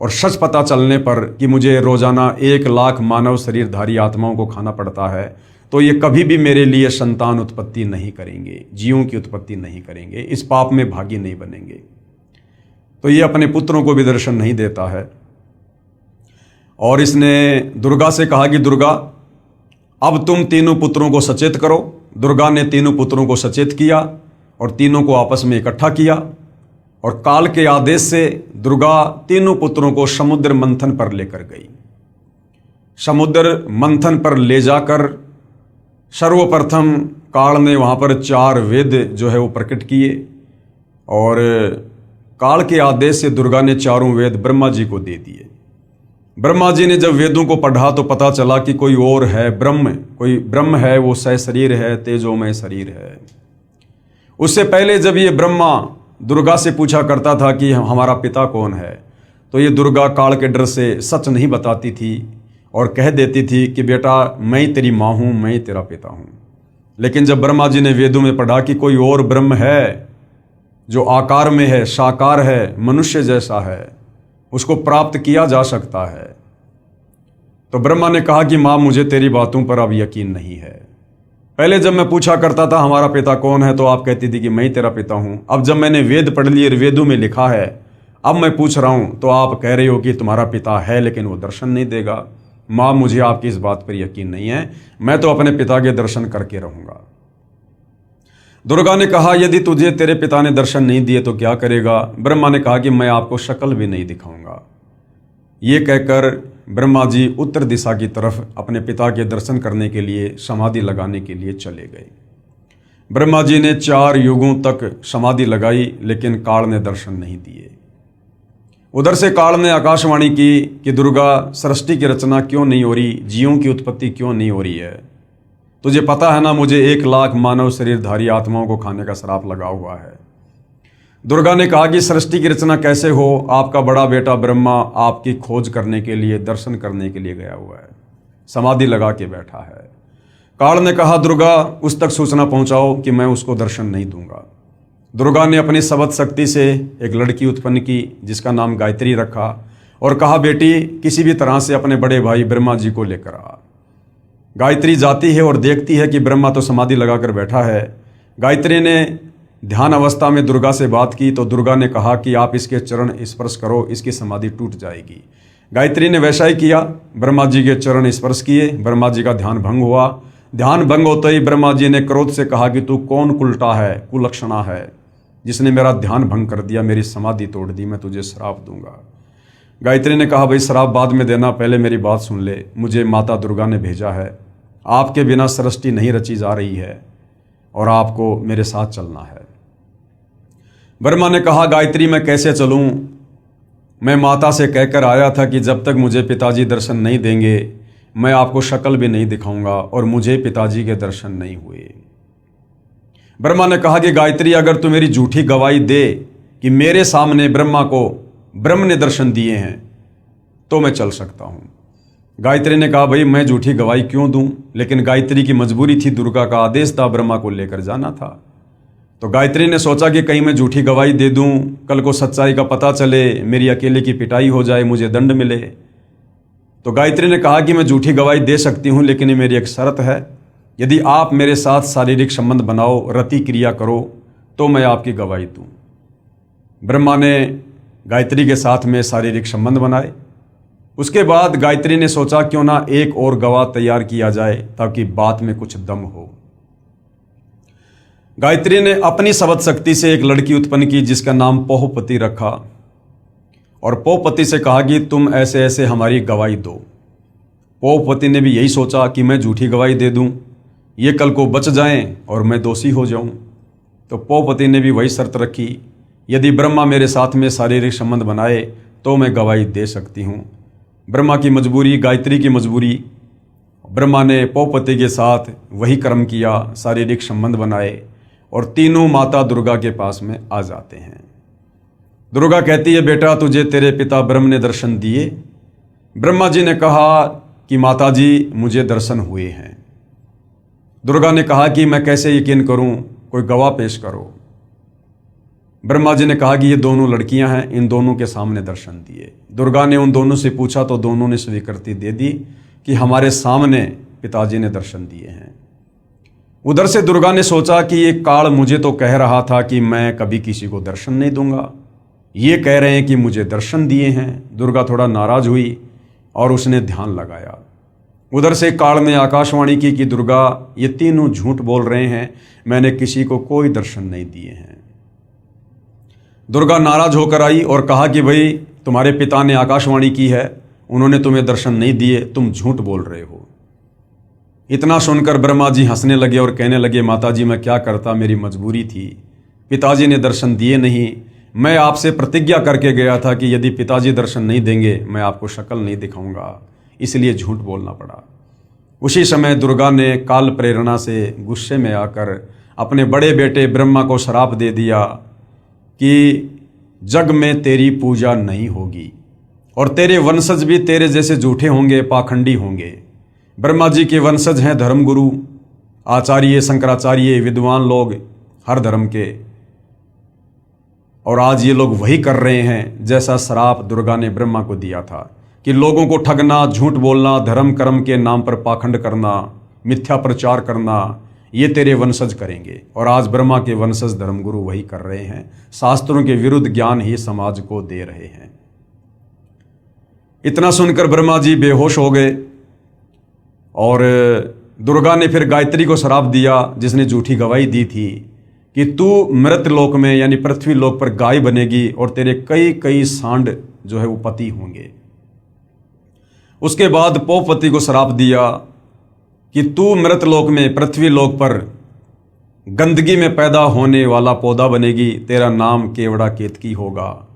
और सच पता चलने पर कि मुझे रोजाना 1 लाख मानव शरीरधारी आत्माओं को खाना पड़ता है, तो ये कभी भी मेरे लिए संतान उत्पत्ति नहीं करेंगे, जीवों की उत्पत्ति नहीं करेंगे, इस पाप में भागी नहीं बनेंगे। तो ये अपने पुत्रों को भी दर्शन नहीं देता है। और इसने दुर्गा से कहा कि दुर्गा, अब तुम तीनों पुत्रों को सचेत करो। दुर्गा ने तीनों पुत्रों को सचेत किया और तीनों को आपस में इकट्ठा किया और काल के आदेश से दुर्गा तीनों पुत्रों को समुद्र मंथन पर लेकर गई। समुद्र मंथन पर ले जाकर सर्वप्रथम काल ने वहाँ पर 4 वेद जो है वो प्रकट किए और काल के आदेश से दुर्गा ने 4 वेद ब्रह्मा जी को दे दिए। ब्रह्मा जी ने जब वेदों को पढ़ा तो पता चला कि कोई और है, कोई ब्रह्म है, वो सहशरीर है, तेजोमय शरीर है। उससे पहले जब ये ब्रह्मा दुर्गा से पूछा करता था कि हमारा पिता कौन है, तो ये दुर्गा काल के डर से सच नहीं बताती थी और कह देती थी कि बेटा मैं तेरी माँ हूँ, मैं तेरा पिता हूँ। लेकिन जब ब्रह्मा जी ने वेदों में पढ़ा कि कोई और ब्रह्म है जो आकार में है, साकार है, मनुष्य जैसा है, उसको प्राप्त किया जा सकता है, तो ब्रह्मा ने कहा कि माँ मुझे तेरी बातों पर अब यकीन नहीं है। पहले जब मैं पूछा करता था हमारा पिता कौन है तो आप कहती थी कि मैं तेरा पिता हूँ। अब जब मैंने वेद पढ़ लिए, वेदों में लिखा है, अब मैं पूछ रहा हूँ तो आप कह रहे हो कि तुम्हारा पिता है लेकिन वो दर्शन नहीं देगा। माँ मुझे आपकी इस बात पर यकीन नहीं है, मैं तो अपने पिता के दर्शन करके रहूँगा। दुर्गा ने कहा यदि तुझे तेरे पिता ने दर्शन नहीं दिए तो क्या करेगा? ब्रह्मा ने कहा कि मैं आपको शक्ल भी नहीं दिखाऊंगा। ये कहकर ब्रह्मा जी उत्तर दिशा की तरफ अपने पिता के दर्शन करने के लिए समाधि लगाने के लिए चले गए। ब्रह्मा जी ने 4 युगों तक समाधि लगाई लेकिन काल ने दर्शन नहीं दिए। उधर से काल ने आकाशवाणी की कि दुर्गा सृष्टि की रचना क्यों नहीं हो रही, जीवों की उत्पत्ति क्यों नहीं हो रही है? तुझे पता है ना मुझे 1 लाख मानव शरीरधारी आत्माओं को खाने का श्राप लगा हुआ है। दुर्गा ने कहा कि सृष्टि की रचना कैसे हो? आपका बड़ा बेटा ब्रह्मा आपकी खोज करने के लिए, दर्शन करने के लिए गया हुआ है, समाधि लगा के बैठा है। काल ने कहा दुर्गा उस तक सूचना पहुंचाओ कि मैं उसको दर्शन नहीं दूंगा। दुर्गा ने अपनी सबद शक्ति से एक लड़की उत्पन्न की जिसका नाम गायत्री रखा और कहा बेटी किसी भी तरह से अपने बड़े भाई ब्रह्मा जी को लेकर आ। गायत्री जाती है और देखती है कि ब्रह्मा तो समाधि लगाकर बैठा है। गायत्री ने ध्यान अवस्था में दुर्गा से बात की तो दुर्गा ने कहा कि आप इसके चरण स्पर्श करो, इसकी समाधि टूट जाएगी। गायत्री ने वैसा ही किया, ब्रह्मा जी के चरण स्पर्श किए, ब्रह्मा जी का ध्यान भंग हुआ। ध्यान भंग होते ही ब्रह्मा जी ने क्रोध से कहा कि तू कौन कुलटा है, कुलक्षणा है, जिसने मेरा ध्यान भंग कर दिया, मेरी समाधि तोड़ दी, मैं तुझे श्राप दूंगा। गायत्री ने कहा भाई श्राप बाद में देना, पहले मेरी बात सुन ले, मुझे माता दुर्गा ने भेजा है, आपके बिना सृष्टि नहीं रची जा रही है और आपको मेरे साथ चलना है। ब्रह्मा ने कहा गायत्री मैं कैसे चलूं? मैं माता से कहकर आया था कि जब तक मुझे पिताजी दर्शन नहीं देंगे मैं आपको शक्ल भी नहीं दिखाऊंगा और मुझे पिताजी के दर्शन नहीं हुए। ब्रह्मा ने कहा कि गायत्री अगर तू मेरी झूठी गवाही दे कि मेरे सामने ब्रह्मा को ब्रह्म ने दर्शन दिए हैं तो मैं चल सकता हूं। गायत्री ने कहा भाई मैं झूठी गवाही क्यों दूं? लेकिन गायत्री की मजबूरी थी, दुर्गा का आदेश था, ब्रह्मा को लेकर जाना था। तो गायत्री ने सोचा कि कहीं मैं झूठी गवाही दे दूं, कल को सच्चाई का पता चले, मेरी अकेले की पिटाई हो जाए, मुझे दंड मिले। तो गायत्री ने कहा कि मैं झूठी गवाही दे सकती हूँ, लेकिन ये मेरी एक शर्त है, यदि आप मेरे साथ शारीरिक संबंध बनाओ, रति क्रिया करो, तो मैं आपकी गवाही दूँ। ब्रह्मा ने गायत्री के साथ में शारीरिक संबंध बनाए। उसके बाद गायत्री ने सोचा क्यों ना एक और गवाह तैयार किया जाए ताकि बात में कुछ दम हो। गायत्री ने अपनी शब्द शक्ति से एक लड़की उत्पन्न की जिसका नाम पोहपति रखा और पोहपति से कहा कि तुम ऐसे ऐसे हमारी गवाही दो। पोहपति ने भी यही सोचा कि मैं झूठी गवाही दे दूं, ये कल को बच जाएं और मैं दोषी हो जाऊं। तो पोहपति ने भी वही शर्त रखी, यदि ब्रह्मा मेरे साथ में शारीरिक संबंध बनाए तो मैं गवाही दे सकती हूँ। ब्रह्मा की मजबूरी, गायत्री की मजबूरी, ब्रह्मा ने पोहपति के साथ वही कर्म किया, शारीरिक संबंध बनाए और तीनों माता दुर्गा के पास में आ जाते हैं। दुर्गा कहती है, बेटा तुझे तेरे पिता ब्रह्म ने दर्शन दिए। ब्रह्मा जी ने कहा कि माता जी मुझे दर्शन हुए हैं। दुर्गा ने कहा कि मैं कैसे यकीन करूं, कोई गवाह पेश करो। ब्रह्मा जी ने कहा कि ये दोनों लड़कियां हैं, इन दोनों के सामने दर्शन दिए। दुर्गा ने उन दोनों से पूछा तो दोनों ने स्वीकृति दे दी कि हमारे सामने पिताजी ने दर्शन दिए हैं। उधर से दुर्गा ने सोचा कि ये काल मुझे तो कह रहा था कि मैं कभी किसी को दर्शन नहीं दूंगा, ये कह रहे हैं कि मुझे दर्शन दिए हैं। दुर्गा थोड़ा नाराज हुई और उसने ध्यान लगाया। उधर से काल ने आकाशवाणी की कि दुर्गा ये तीनों झूठ बोल रहे हैं, मैंने किसी को कोई दर्शन नहीं दिए हैं। दुर्गा नाराज होकर आई और कहा कि भाई तुम्हारे पिता ने आकाशवाणी की है, उन्होंने तुम्हें दर्शन नहीं दिए, तुम झूठ बोल रहे हो। इतना सुनकर ब्रह्मा जी हंसने लगे और कहने लगे, माता जी मैं क्या करता, मेरी मजबूरी थी, पिताजी ने दर्शन दिए नहीं। मैं आपसे प्रतिज्ञा करके गया था कि यदि पिताजी दर्शन नहीं देंगे मैं आपको शक्ल नहीं दिखाऊंगा, इसलिए झूठ बोलना पड़ा। उसी समय दुर्गा ने काल प्रेरणा से गुस्से में आकर अपने बड़े बेटे ब्रह्मा को श्राप दे दिया कि जग में तेरी पूजा नहीं होगी और तेरे वंशज भी तेरे जैसे झूठे होंगे, पाखंडी होंगे। ब्रह्मा जी के वंशज हैं धर्मगुरु, आचार्य, शंकराचार्य, विद्वान लोग हर धर्म के, और आज ये लोग वही कर रहे हैं जैसा श्राप दुर्गा ने ब्रह्मा को दिया था कि लोगों को ठगना, झूठ बोलना, धर्म कर्म के नाम पर पाखंड करना, मिथ्या प्रचार करना, ये तेरे वंशज करेंगे। और आज ब्रह्मा के वंशज धर्मगुरु वही कर रहे हैं, शास्त्रों के विरुद्ध ज्ञान ही समाज को दे रहे हैं। इतना सुनकर ब्रह्मा जी बेहोश हो गए और दुर्गा ने फिर गायत्री को श्राप दिया जिसने झूठी गवाही दी थी कि तू मृत लोक में यानी पृथ्वी लोक पर गाय बनेगी और तेरे कई कई सांड जो है वो पति होंगे। उसके बाद पोहपति को श्राप दिया कि तू मृत लोक में पृथ्वी लोक पर गंदगी में पैदा होने वाला पौधा बनेगी, तेरा नाम केवड़ा केतकी होगा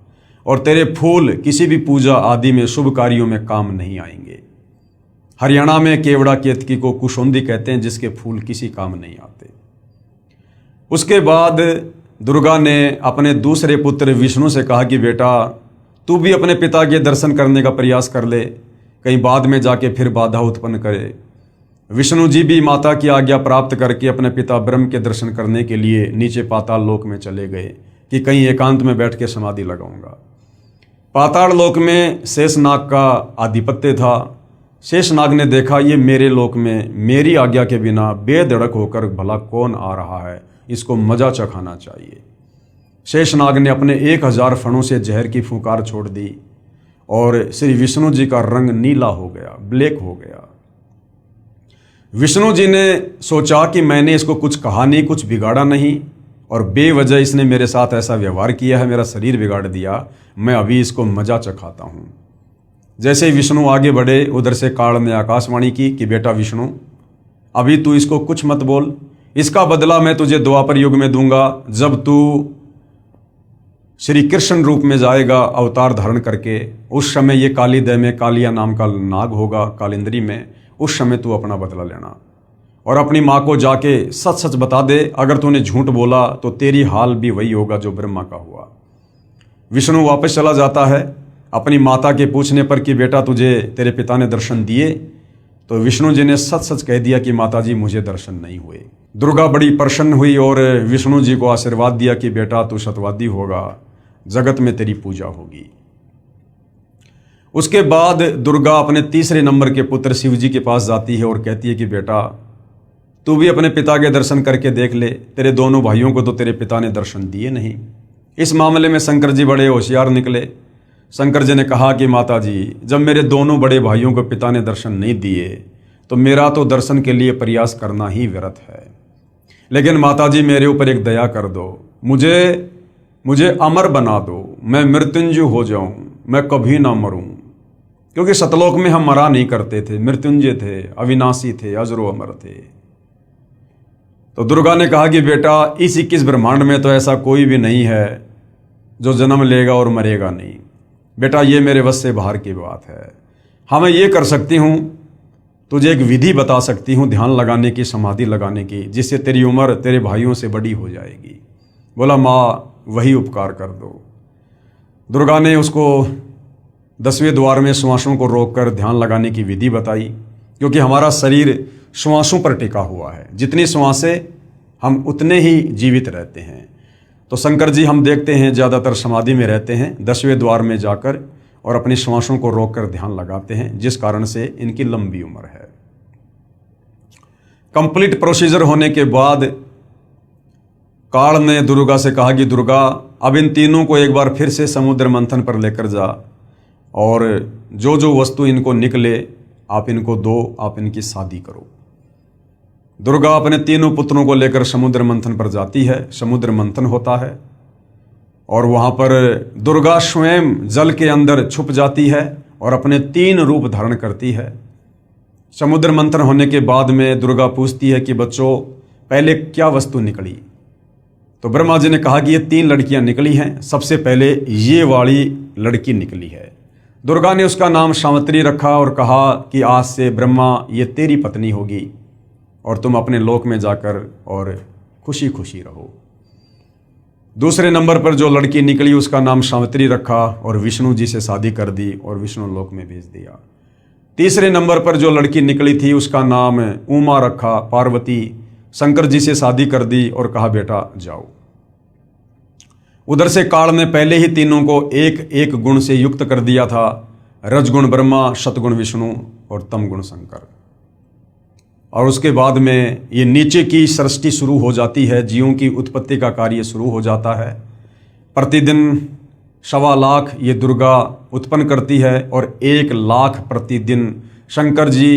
और तेरे फूल किसी भी पूजा आदि में शुभ कार्यों में काम नहीं आएंगे। हरियाणा में केवड़ा केतकी को कुशोंदी कहते हैं, जिसके फूल किसी काम नहीं आते। उसके बाद दुर्गा ने अपने दूसरे पुत्र विष्णु से कहा कि बेटा तू भी अपने पिता के दर्शन करने का प्रयास कर ले, कहीं बाद में जाके फिर बाधा उत्पन्न करे। विष्णु जी भी माता की आज्ञा प्राप्त करके अपने पिता ब्रह्म के दर्शन करने के लिए नीचे पाताल लोक में चले गए कि कहीं एकांत में बैठ के समाधि लगाऊंगा। पाताल लोक में शेषनाग का आधिपत्य था। शेषनाग ने देखा ये मेरे लोक में मेरी आज्ञा के बिना बेधड़क होकर भला कौन आ रहा है, इसको मजा चखाना चाहिए। शेषनाग ने अपने 1000 फणों से जहर की फुंकार छोड़ दी और श्री विष्णु जी का रंग नीला हो गया, ब्लैक हो गया। विष्णु जी ने सोचा कि मैंने इसको कुछ कहा नहीं, कुछ बिगाड़ा नहीं और बेवजह इसने मेरे साथ ऐसा व्यवहार किया है, मेरा शरीर बिगाड़ दिया, मैं अभी इसको मजा चखाता हूँ। जैसे ही विष्णु आगे बढ़े उधर से काल ने आकाशवाणी की कि बेटा विष्णु अभी तू इसको कुछ मत बोल, इसका बदला मैं तुझे द्वापर युग में दूंगा, जब तू श्री कृष्ण रूप में जाएगा अवतार धारण करके। उस समय ये कालीदय में कालिया नाम का नाग होगा कालिंद्री में, उस समय तू अपना बदला लेना और अपनी माँ को जाके सच सच बता दे, अगर तूने झूठ बोला तो तेरी हाल भी वही होगा जो ब्रह्मा का हुआ। विष्णु वापस चला जाता है। अपनी माता के पूछने पर कि बेटा तुझे तेरे पिता ने दर्शन दिए, तो विष्णु जी ने सच सच कह दिया कि माता जी मुझे दर्शन नहीं हुए। दुर्गा बड़ी प्रसन्न हुई और विष्णु जी को आशीर्वाद दिया कि बेटा तू सत्यवादी होगा, जगत में तेरी पूजा होगी। उसके बाद दुर्गा अपने तीसरे नंबर के पुत्र शिव जी के पास जाती है और कहती है कि बेटा तू भी अपने पिता के दर्शन करके देख ले, तेरे दोनों भाइयों को तो तेरे पिता ने दर्शन दिए नहीं। इस मामले में शंकर जी बड़े होशियार निकले। शंकर जी ने कहा कि माता जी, जब मेरे दोनों बड़े भाइयों को पिता ने दर्शन नहीं दिए तो मेरा तो दर्शन के लिए प्रयास करना ही व्यर्थ है। लेकिन माता जी मेरे ऊपर एक दया कर दो, मुझे अमर बना दो, मैं मृत्युंजय हो जाऊं, मैं कभी ना मरूं। क्योंकि सतलोक में हम मरा नहीं करते थे, मृत्युंजय थे, अविनाशी थे, अजरो अमर थे। तो दुर्गा ने कहा कि बेटा इस 21 ब्रह्मांड में तो ऐसा कोई भी नहीं है जो जन्म लेगा और मरेगा नहीं। बेटा ये मेरे वश से बाहर की बात है। हाँ मैं ये कर सकती हूँ, तुझे एक विधि बता सकती हूँ ध्यान लगाने की, समाधि लगाने की, जिससे तेरी उम्र तेरे भाइयों से बड़ी हो जाएगी। बोला माँ वही उपकार कर दो। दुर्गा ने उसको 10वें द्वार में श्वासों को रोककर ध्यान लगाने की विधि बताई, क्योंकि हमारा शरीर श्वासों पर टिका हुआ है, जितनी श्वासें हम उतने ही जीवित रहते हैं। तो शंकर जी हम देखते हैं ज़्यादातर समाधि में रहते हैं, 10वें द्वार में जाकर और अपनी श्वासों को रोककर ध्यान लगाते हैं, जिस कारण से इनकी लंबी उम्र है। कंप्लीट प्रोसीजर होने के बाद काल ने दुर्गा से कहा कि दुर्गा अब इन तीनों को एक बार फिर से समुद्र मंथन पर लेकर जा और जो जो वस्तु इनको निकले आप इनको दो, आप इनकी शादी करो। दुर्गा अपने तीनों पुत्रों को लेकर समुद्र मंथन पर जाती है। समुद्र मंथन होता है और वहाँ पर दुर्गा स्वयं जल के अंदर छुप जाती है और अपने 3 रूप धारण करती है। समुद्र मंथन होने के बाद में दुर्गा पूछती है कि बच्चों पहले क्या वस्तु निकली? तो ब्रह्मा जी ने कहा कि ये 3 लड़कियां निकली हैं। सबसे पहले ये वाली लड़की निकली है। दुर्गा ने उसका नाम सावित्री रखा और कहा कि आज से ब्रह्मा ये तेरी पत्नी होगी और तुम अपने लोक में जाकर और खुशी खुशी रहो। दूसरे नंबर पर जो लड़की निकली उसका नाम सावित्री रखा और विष्णु जी से शादी कर दी और विष्णु लोक में भेज दिया। तीसरे नंबर पर जो लड़की निकली थी उसका नाम उमा रखा, पार्वती, शंकर जी से शादी कर दी और कहा बेटा जाओ। उधर से काल ने पहले ही तीनों को एक एक गुण से युक्त कर दिया था, रजगुण ब्रह्मा, शतगुण विष्णु और तमगुण शंकर। और उसके बाद में ये नीचे की सृष्टि शुरू हो जाती है, जीवों की उत्पत्ति का कार्य शुरू हो जाता है। प्रतिदिन 1.25 लाख ये दुर्गा उत्पन्न करती है और 1 लाख प्रतिदिन शंकर जी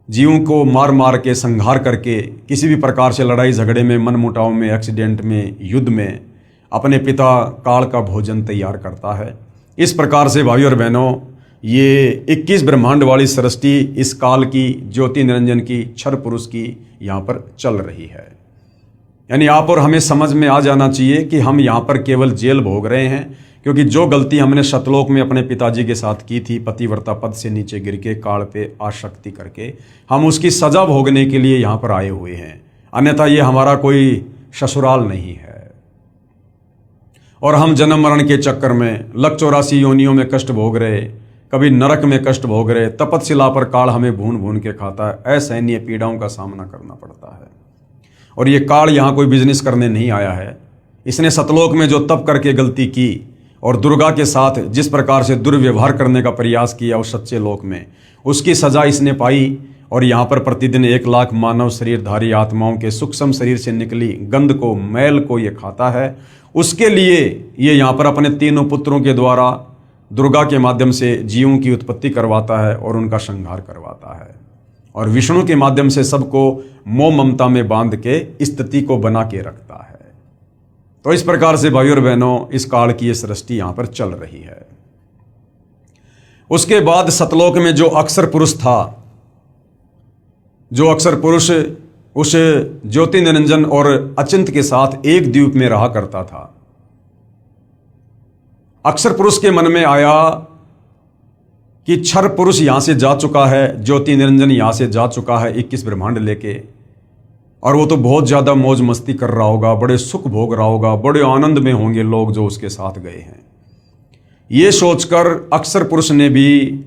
जीवों को मार मार के संहार करके किसी भी प्रकार से लड़ाई झगड़े में, मनमुटाव में, एक्सीडेंट में, युद्ध में अपने पिता काल का भोजन तैयार करता है। इस प्रकार से भाइयों और बहनों ये 21 ब्रह्मांड वाली सृष्टि इस काल की, ज्योति निरंजन की, क्षर पुरुष की यहाँ पर चल रही है। यानी आप और हमें समझ में आ जाना चाहिए कि हम यहाँ पर केवल जेल भोग रहे हैं, क्योंकि जो गलती हमने सतलोक में अपने पिताजी के साथ की थी, पतिव्रता पद से नीचे गिर के काल पे आसक्ति करके, हम उसकी सजा भोगने के लिए यहाँ पर आए हुए हैं। अन्यथा ये हमारा कोई ससुराल नहीं है। और हम जन्म मरण के चक्कर में 184 योनियों में कष्ट भोग रहे, कभी नरक में कष्ट भोग रहे, तपतशिला पर काल हमें भून भून के खाता है। असहनीय पीड़ाओं का सामना करना पड़ता है। और ये काल यहाँ कोई बिजनेस करने नहीं आया है। इसने सतलोक में जो तप करके गलती की और दुर्गा के साथ जिस प्रकार से दुर्व्यवहार करने का प्रयास किया उस सच्चे लोक में, उसकी सजा इसने पाई। और यहाँ पर प्रतिदिन 1 लाख मानव शरीरधारी आत्माओं के सूक्ष्म शरीर से निकली गंध को, मैल को ये खाता है। उसके लिए ये यहाँ पर अपने तीनों पुत्रों के द्वारा दुर्गा के माध्यम से जीवों की उत्पत्ति करवाता है और उनका संहार करवाता है। और विष्णु के माध्यम से सबको मोह ममता में बांध के स्थिति को बना के रखता है। तो इस प्रकार से भाइयों और बहनों इस काल की ये सृष्टि यहाँ पर चल रही है। उसके बाद सतलोक में जो अक्षर पुरुष था, जो अक्षर पुरुष उस ज्योति निरंजन और अचिंत के साथ एक द्वीप में रहा करता था, अक्षर पुरुष के मन में आया कि क्षर पुरुष यहां से जा चुका है, ज्योति निरंजन यहां से जा चुका है 21 ब्रह्मांड लेके, और वो तो बहुत ज्यादा मौज मस्ती कर रहा होगा, बड़े सुख भोग रहा होगा, बड़े आनंद में होंगे लोग जो उसके साथ गए हैं। ये सोचकर अक्षर पुरुष ने भी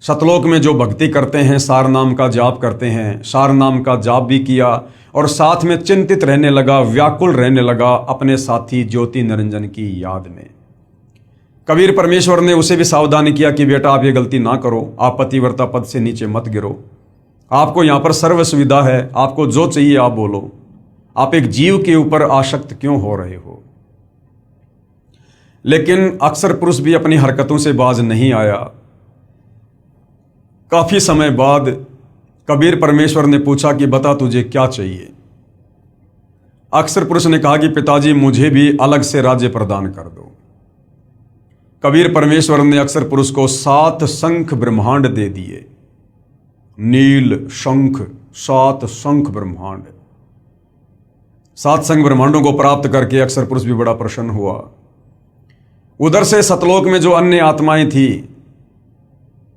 सतलोक में जो भक्ति करते हैं, सार नाम का जाप करते हैं, सार नाम का जाप भी किया और साथ में चिंतित रहने लगा, व्याकुल रहने लगा अपने साथी ज्योति निरंजन की याद में। कबीर परमेश्वर ने उसे भी सावधान किया कि बेटा आप ये गलती ना करो, आप पतिव्रता पद से नीचे मत गिरो, आपको यहाँ पर सर्व सुविधा है, आपको जो चाहिए आप बोलो, आप एक जीव के ऊपर आसक्त क्यों हो रहे हो। लेकिन अक्सर पुरुष भी अपनी हरकतों से बाज नहीं आया। काफी समय बाद कबीर परमेश्वर ने पूछा कि बता तुझे क्या चाहिए। अक्सर पुरुष ने कहा कि पिताजी मुझे भी अलग से राज्य प्रदान कर दो। कबीर परमेश्वर ने अक्सर पुरुष को 7 शंख ब्रह्मांड दे दिए। नील शंख, 7 शंख ब्रह्मांड। 7 शंख ब्रह्मांडों को प्राप्त करके अक्सर पुरुष भी बड़ा प्रसन्न हुआ। उधर से सतलोक में जो अन्य आत्माएं थी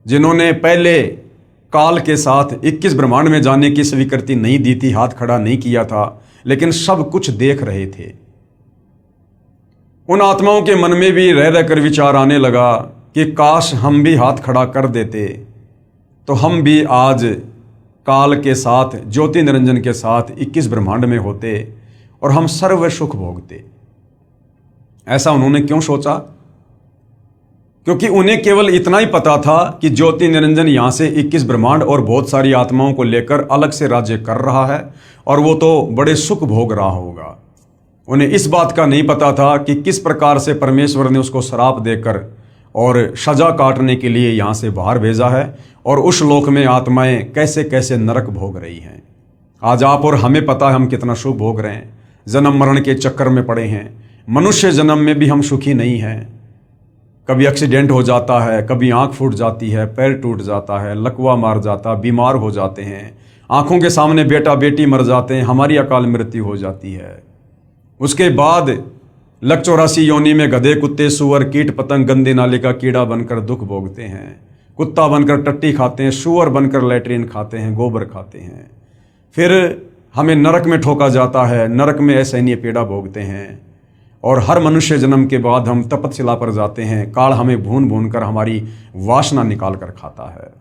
जिन्होंने पहले काल के साथ 21 ब्रह्मांड में जाने की स्वीकृति नहीं दी थी, हाथ खड़ा नहीं किया था, लेकिन सब कुछ देख रहे थे, उन आत्माओं के मन में भी रह रहकर विचार आने लगा कि काश हम भी हाथ खड़ा कर देते तो हम भी आज काल के साथ, ज्योति निरंजन के साथ 21 ब्रह्मांड में होते और हम सर्व सुख भोगते। ऐसा उन्होंने क्यों सोचा? क्योंकि उन्हें केवल इतना ही पता था कि ज्योति निरंजन यहां से 21 ब्रह्मांड और बहुत सारी आत्माओं को लेकर अलग से राज्य कर रहा है और वो तो बड़े सुख भोग रहा होगा। उन्हें इस बात का नहीं पता था कि किस प्रकार से परमेश्वर ने उसको श्राप देकर और सजा काटने के लिए यहां से बाहर भेजा है और उस लोक में आत्माएं कैसे कैसे नरक भोग रही हैं। आज आप और हमें पता है हम कितना सुख भोग रहे हैं, जन्म मरण के चक्कर में पड़े हैं। मनुष्य जन्म में भी हम सुखी नहीं हैं। कभी एक्सीडेंट हो जाता है, कभी आंख फूट जाती है, पैर टूट जाता है, लकवा मार जाता, बीमार हो जाते हैं, आंखों के सामने बेटा बेटी मर जाते हैं, हमारी अकाल मृत्यु हो जाती है। उसके बाद लक 84 योनि में गधे, कुत्ते, सुअर, कीट पतंग, गंदे नाले का कीड़ा बनकर दुख भोगते हैं। कुत्ता बनकर टट्टी खाते हैं, सुअर बनकर लैट्रिन खाते हैं, गोबर खाते हैं। फिर हमें नरक में ठोका जाता है, नरक में असहनीय पीड़ा भोगते हैं और हर मनुष्य जन्म के बाद हम तपतशिला पर जाते हैं। काल हमें भून भून कर हमारी वासना निकाल कर खाता है।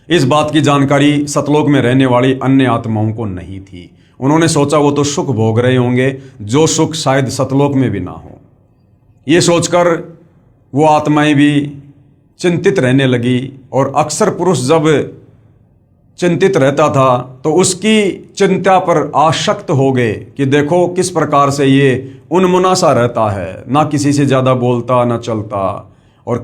इस बात की जानकारी सतलोक में रहने वाली अन्य आत्माओं को नहीं थी। उन्होंने सोचा वो तो सुख भोग रहे होंगे जो सुख शायद सतलोक में भी ना हो। ये सोचकर वो आत्माएं भी चिंतित रहने लगी और अक्सर पुरुष जब चिंतित रहता था तो उसकी चिंता पर आसक्त हो गए कि देखो किस प्रकार से ये उन्मुना सा रहता है, ना किसी से ज़्यादा बोलता ना चलता और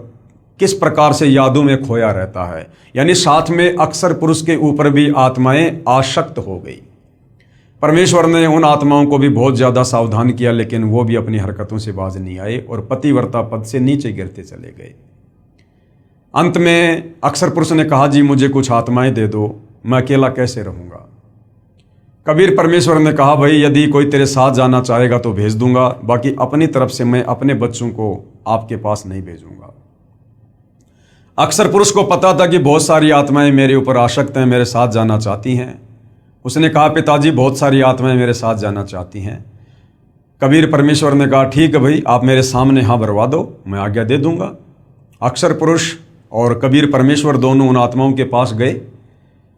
किस प्रकार से यादों में खोया रहता है। यानी साथ में अक्सर पुरुष के ऊपर भी आत्माएं आसक्त हो गई। परमेश्वर ने उन आत्माओं को भी बहुत ज़्यादा सावधान किया, लेकिन वो भी अपनी हरकतों से बाज नहीं आए और पतिव्रता पद से नीचे गिरते चले गए। अंत में अक्सर पुरुष ने कहा जी मुझे कुछ आत्माएं दे दो, मैं अकेला कैसे रहूँगा। कबीर परमेश्वर ने कहा भाई यदि कोई तेरे साथ जाना चाहेगा तो भेज दूंगा, बाकी अपनी तरफ से मैं अपने बच्चों को आपके पास नहीं भेजूंगा। अक्सर पुरुष को पता था कि बहुत सारी आत्माएं मेरे ऊपर आसक्त हैं, मेरे साथ जाना चाहती हैं। उसने कहा पिताजी बहुत सारी आत्माएं मेरे साथ जाना चाहती हैं। कबीर परमेश्वर ने कहा ठीक है भाई, आप मेरे सामने हाँ भरवा दो, मैं आज्ञा दे दूंगा। अक्सर पुरुष और कबीर परमेश्वर दोनों उन आत्माओं के पास गए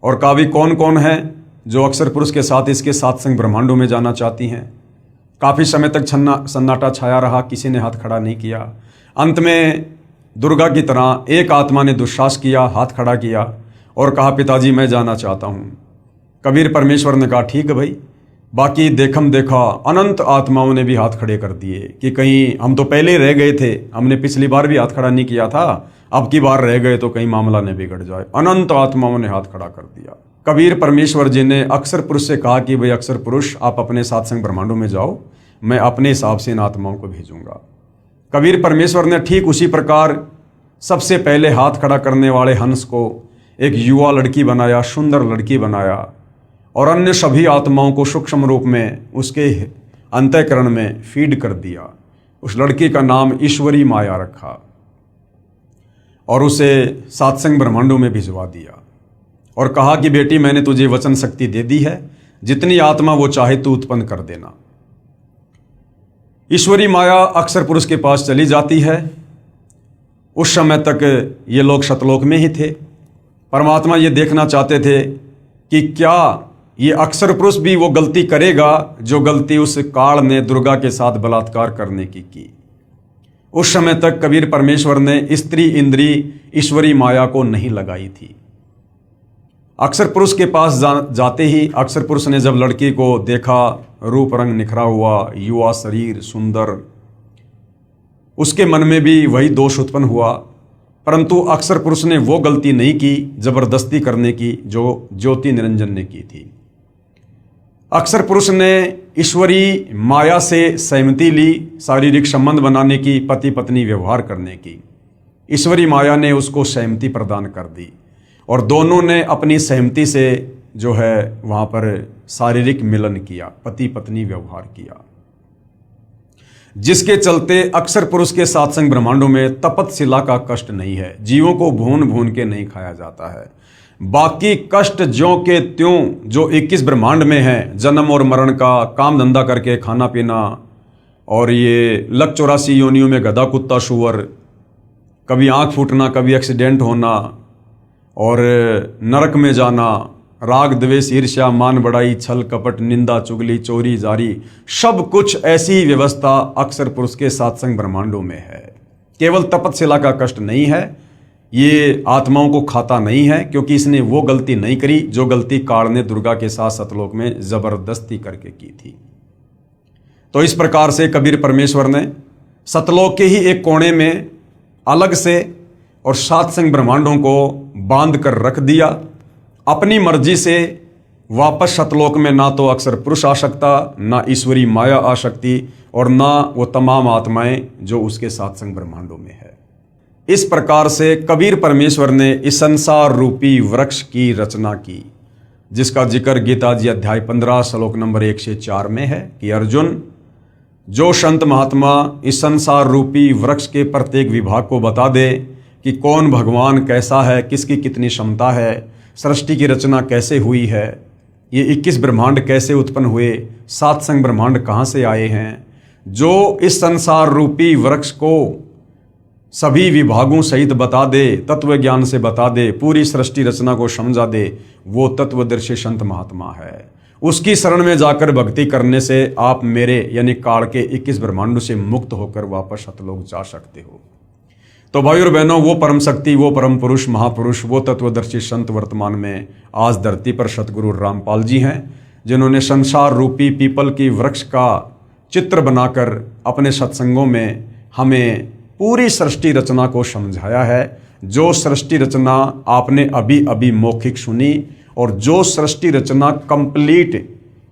और कहा भी कौन कौन है जो अक्सर पुरुष के साथ इसके 7 संग ब्रह्मांडों में जाना चाहती हैं। काफ़ी समय तक सन्नाटा छाया रहा, किसी ने हाथ खड़ा नहीं किया। अंत में दुर्गा की तरह एक आत्मा ने दुस्साहस किया, हाथ खड़ा किया और कहा पिताजी मैं जाना चाहता हूँ। कबीर परमेश्वर ने कहा ठीक है भाई। बाकी देखम देखा अनंत आत्माओं ने भी हाथ खड़े कर दिए कि कहीं हम तो पहले ही रह गए थे, हमने पिछली बार भी हाथ खड़ा नहीं किया था, अब की बार रह गए तो कहीं मामला न बिगड़ जाए। अनंत आत्माओं ने हाथ खड़ा कर दिया। कबीर परमेश्वर जी ने अक्सर पुरुष से कहा कि भाई अक्सर पुरुष आप अपने 7 संग ब्रह्मांडों में जाओ, मैं अपने हिसाब से इन आत्माओं को भेजूंगा। कबीर परमेश्वर ने ठीक उसी प्रकार सबसे पहले हाथ खड़ा करने वाले हंस को एक युवा लड़की बनाया, सुंदर लड़की बनाया और अन्य सभी आत्माओं को सूक्ष्म रूप में उसके अंतःकरण में फीड कर दिया। उस लड़की का नाम ईश्वरी माया रखा और उसे 7 संग ब्रह्मांडों में भिजवा दिया और कहा कि बेटी मैंने तुझे वचन शक्ति दे दी है, जितनी आत्मा वो चाहे तू उत्पन्न कर देना। ईश्वरी माया अक्सर पुरुष के पास चली जाती है। उस समय तक ये लोग सतलोक में ही थे। परमात्मा ये देखना चाहते थे कि क्या ये अक्सर पुरुष भी वो गलती करेगा जो गलती उस काल ने दुर्गा के साथ बलात्कार करने की। उस समय तक कबीर परमेश्वर ने स्त्री इंद्री ईश्वरी माया को नहीं लगाई थी। अक्सर पुरुष के पास जाते ही अक्सर पुरुष ने जब लड़की को देखा, रूप रंग निखरा हुआ, युवा शरीर, सुंदर, उसके मन में भी वही दोष उत्पन्न हुआ। परंतु अक्सर पुरुष ने वो गलती नहीं की जबरदस्ती करने की जो ज्योति निरंजन ने की थी। अक्सर पुरुष ने ईश्वरी माया से सहमति ली, शारीरिक संबंध बनाने की, पति पत्नी व्यवहार करने की। ईश्वरी माया ने उसको सहमति प्रदान कर दी और दोनों ने अपनी सहमति से जो है वहाँ पर शारीरिक मिलन किया, पति पत्नी व्यवहार किया, जिसके चलते अक्सर पुरुष के सात्संग ब्रह्मांडों में तपतशिला का कष्ट नहीं है। जीवों को भून भून के नहीं खाया जाता है। बाकी कष्ट ज्यों के त्यों जो 21 ब्रह्मांड में है, जन्म और मरण का, काम धंधा करके खाना पीना, और ये लक 84 योनियों में गधा कुत्ता सुअर, कभी आंख फूटना, कभी एक्सीडेंट होना, और नरक में जाना, राग द्वेष ईर्ष्या मान बढ़ाई, छल कपट निंदा चुगली चोरी जारी, सब कुछ ऐसी व्यवस्था अक्सर पुरुष के सात्संग ब्रह्मांडों में है। केवल तपतशिला का कष्ट नहीं है, ये आत्माओं को खाता नहीं है, क्योंकि इसने वो गलती नहीं करी जो गलती काल ने दुर्गा के साथ सतलोक में जबरदस्ती करके की थी। तो इस प्रकार से कबीर परमेश्वर ने सतलोक के ही एक कोने में अलग से और सात्संग ब्रह्मांडों को बांध कर रख दिया। अपनी मर्जी से वापस सतलोक में ना तो अक्सर पुरुष आ सकता, ना ईश्वरी माया आ सकती, और ना वो तमाम आत्माएं जो उसके सात्संग ब्रह्मांडों में है। इस प्रकार से कबीर परमेश्वर ने इस संसार रूपी वृक्ष की रचना की, जिसका जिक्र गीता जी अध्याय 15 श्लोक नंबर 1 से 4 में है कि अर्जुन, जो संत महात्मा इस संसार रूपी वृक्ष के प्रत्येक विभाग को बता दे कि कौन भगवान कैसा है, किसकी कितनी क्षमता है, सृष्टि की रचना कैसे हुई है, ये 21 ब्रह्मांड कैसे उत्पन्न हुए, सात्संग ब्रह्मांड कहाँ से आए हैं, जो इस संसार रूपी वृक्ष को सभी विभागों सहित बता दे, तत्व ज्ञान से बता दे, पूरी सृष्टि रचना को समझा दे, वो तत्वदर्शी संत महात्मा है। उसकी शरण में जाकर भक्ति करने से आप मेरे यानी काल के 21 ब्रह्मांडों से मुक्त होकर वापस सतलोक जा सकते हो। तो भाई और बहनों, वो परम शक्ति, वो परम पुरुष, महापुरुष, वो तत्वदर्शी संत वर्तमान में आज धरती पर सतगुरु रामपाल जी हैं, जिन्होंने संसार रूपी पीपल की वृक्ष का चित्र बनाकर अपने सत्संगों में हमें पूरी सृष्टि रचना को समझाया है। जो सृष्टि रचना आपने अभी अभी मौखिक सुनी, और जो सृष्टि रचना कंप्लीट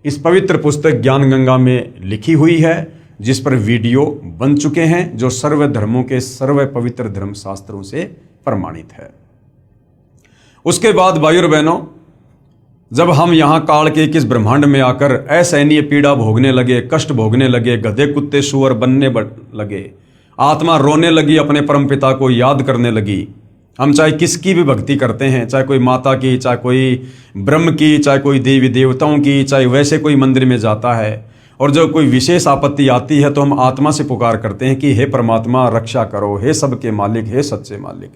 इस पवित्र पुस्तक ज्ञान गंगा में लिखी हुई है, जिस पर वीडियो बन चुके हैं, जो सर्व धर्मों के सर्व पवित्र धर्म शास्त्रों से प्रमाणित है। उसके बाद भाई और बहनों, जब हम यहाँ काल के 21 ब्रह्मांड में आकर असहनीय पीड़ा भोगने लगे, कष्ट भोगने लगे, गधे कुत्ते सुअर बनने लगे, आत्मा रोने लगी, अपने परम पिता को याद करने लगी। हम चाहे किसकी भी भक्ति करते हैं, चाहे कोई माता की, चाहे कोई ब्रह्म की, चाहे कोई देवी देवताओं की, चाहे वैसे कोई मंदिर में जाता है, और जब कोई विशेष आपत्ति आती है तो हम आत्मा से पुकार करते हैं कि हे परमात्मा रक्षा करो, हे सबके मालिक, हे सच्चे मालिक।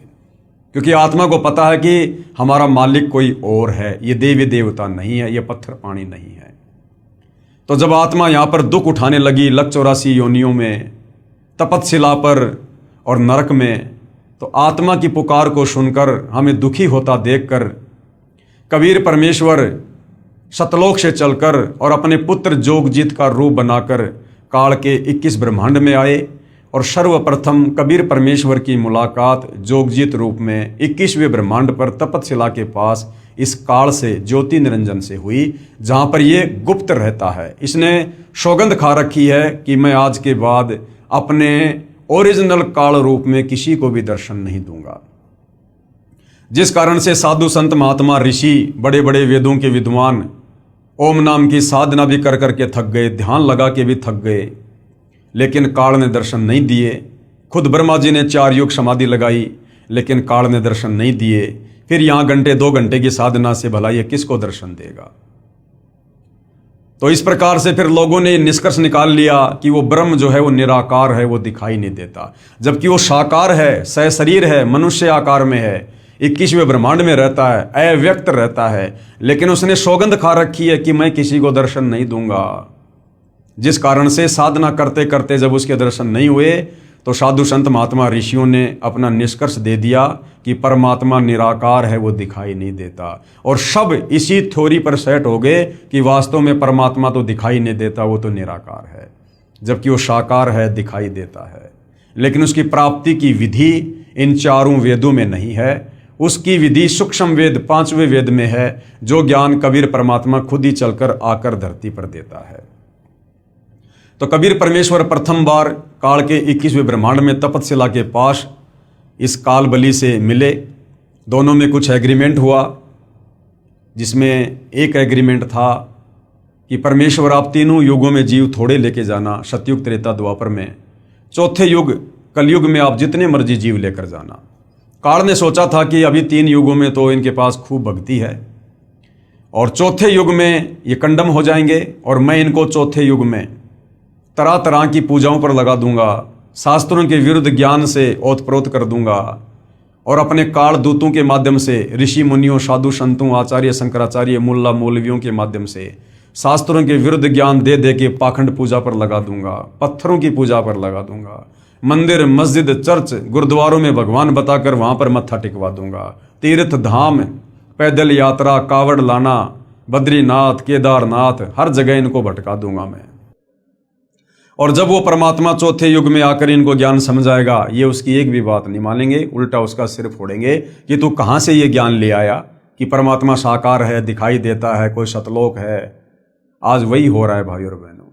क्योंकि आत्मा को पता है कि हमारा मालिक कोई और है, ये देवी देवता नहीं है, ये पत्थर पानी नहीं है। तो जब आत्मा यहाँ पर दुख उठाने लगी लक 84 योनियों में, तपतशिला पर और नरक में, तो आत्मा की पुकार को सुनकर हमें दुखी होता देखकर कबीर परमेश्वर सतलोक से चलकर और अपने पुत्र जोगजीत का रूप बनाकर काल के 21 ब्रह्मांड में आए, और सर्वप्रथम कबीर परमेश्वर की मुलाकात जोगजीत रूप में 21वें ब्रह्मांड पर तपतशिला के पास इस काल से ज्योति निरंजन से हुई, जहाँ पर ये गुप्त रहता है। इसने सौगंध खा रखी है कि मैं आज के बाद अपने ओरिजिनल काल रूप में किसी को भी दर्शन नहीं दूंगा। जिस कारण से साधु संत महात्मा ऋषि, बड़े बड़े वेदों के विद्वान ओम नाम की साधना भी कर करके थक गए, ध्यान लगा के भी थक गए, लेकिन काल ने दर्शन नहीं दिए। खुद ब्रह्मा जी ने 4 युग समाधि लगाई, लेकिन काल ने दर्शन नहीं दिए। फिर यहाँ घंटे 2 घंटे की साधना से भला ये किसको दर्शन देगा। तो इस प्रकार से फिर लोगों ने निष्कर्ष निकाल लिया कि वो ब्रह्म जो है वो निराकार है, वो दिखाई नहीं देता, जबकि वो साकार है, सहशरीर है, मनुष्य आकार में है, 21वें ब्रह्मांड में रहता है, अव्यक्त रहता है, लेकिन उसने सौगंध खा रखी है कि मैं किसी को दर्शन नहीं दूंगा। जिस कारण से साधना करते करते जब उसके दर्शन नहीं हुए तो साधु संत महात्मा ऋषियों ने अपना निष्कर्ष दे दिया कि परमात्मा निराकार है, वो दिखाई नहीं देता। और सब इसी थ्योरी पर सेट हो गए कि वास्तव में परमात्मा तो दिखाई नहीं देता, वो तो निराकार है, जबकि वो साकार है, दिखाई देता है। लेकिन उसकी प्राप्ति की विधि इन चारों वेदों में नहीं है। उसकी विधि सूक्ष्म वेद 5वें वेद में है, जो ज्ञान कबीर परमात्मा खुद ही चलकर आकर धरती पर देता है। तो कबीर परमेश्वर प्रथम बार काल के 21वें ब्रह्मांड में तपतशिला के पास इस काल बलि से मिले। दोनों में कुछ एग्रीमेंट हुआ, जिसमें एक एग्रीमेंट था कि परमेश्वर आप तीनों युगों में जीव थोड़े लेके जाना, सतयुग त्रेता द्वापर में। चौथे युग कलयुग में आप जितने मर्जी जीव लेकर जाना। काल ने सोचा था कि अभी 3 युगों में तो इनके पास खूब भक्ति है और चौथे युग में ये कंडम हो जाएंगे, और मैं इनको चौथे युग में तरह तरह की पूजाओं पर लगा दूंगा, शास्त्रों के विरुद्ध ज्ञान से ओतप्रोत कर दूंगा, और अपने काल दूतों के माध्यम से ऋषि मुनियों, साधु संतों, आचार्य शंकराचार्य, मुल्ला मौलवियों के माध्यम से शास्त्रों के विरुद्ध ज्ञान दे दे के पाखंड पूजा पर लगा दूंगा, पत्थरों की पूजा पर लगा दूंगा, मंदिर, मस्जिद, चर्च, गुरुद्वारों में भगवान बताकर वहां पर मत्था टिकवा दूंगा, तीर्थ धाम, पैदल यात्रा, कावड़ लाना, बद्रीनाथ, केदारनाथ, हर जगह इनको भटका दूंगा मैं। और जब वो परमात्मा चौथे युग में आकर इनको ज्ञान समझाएगा, ये उसकी एक भी बात नहीं मानेंगे, उल्टा उसका सिर फोड़ेंगे कि तू कहाँ से ये ज्ञान ले आया कि परमात्मा साकार है, दिखाई देता है, कोई सतलोक है। आज वही हो रहा है भाइयों और बहनों।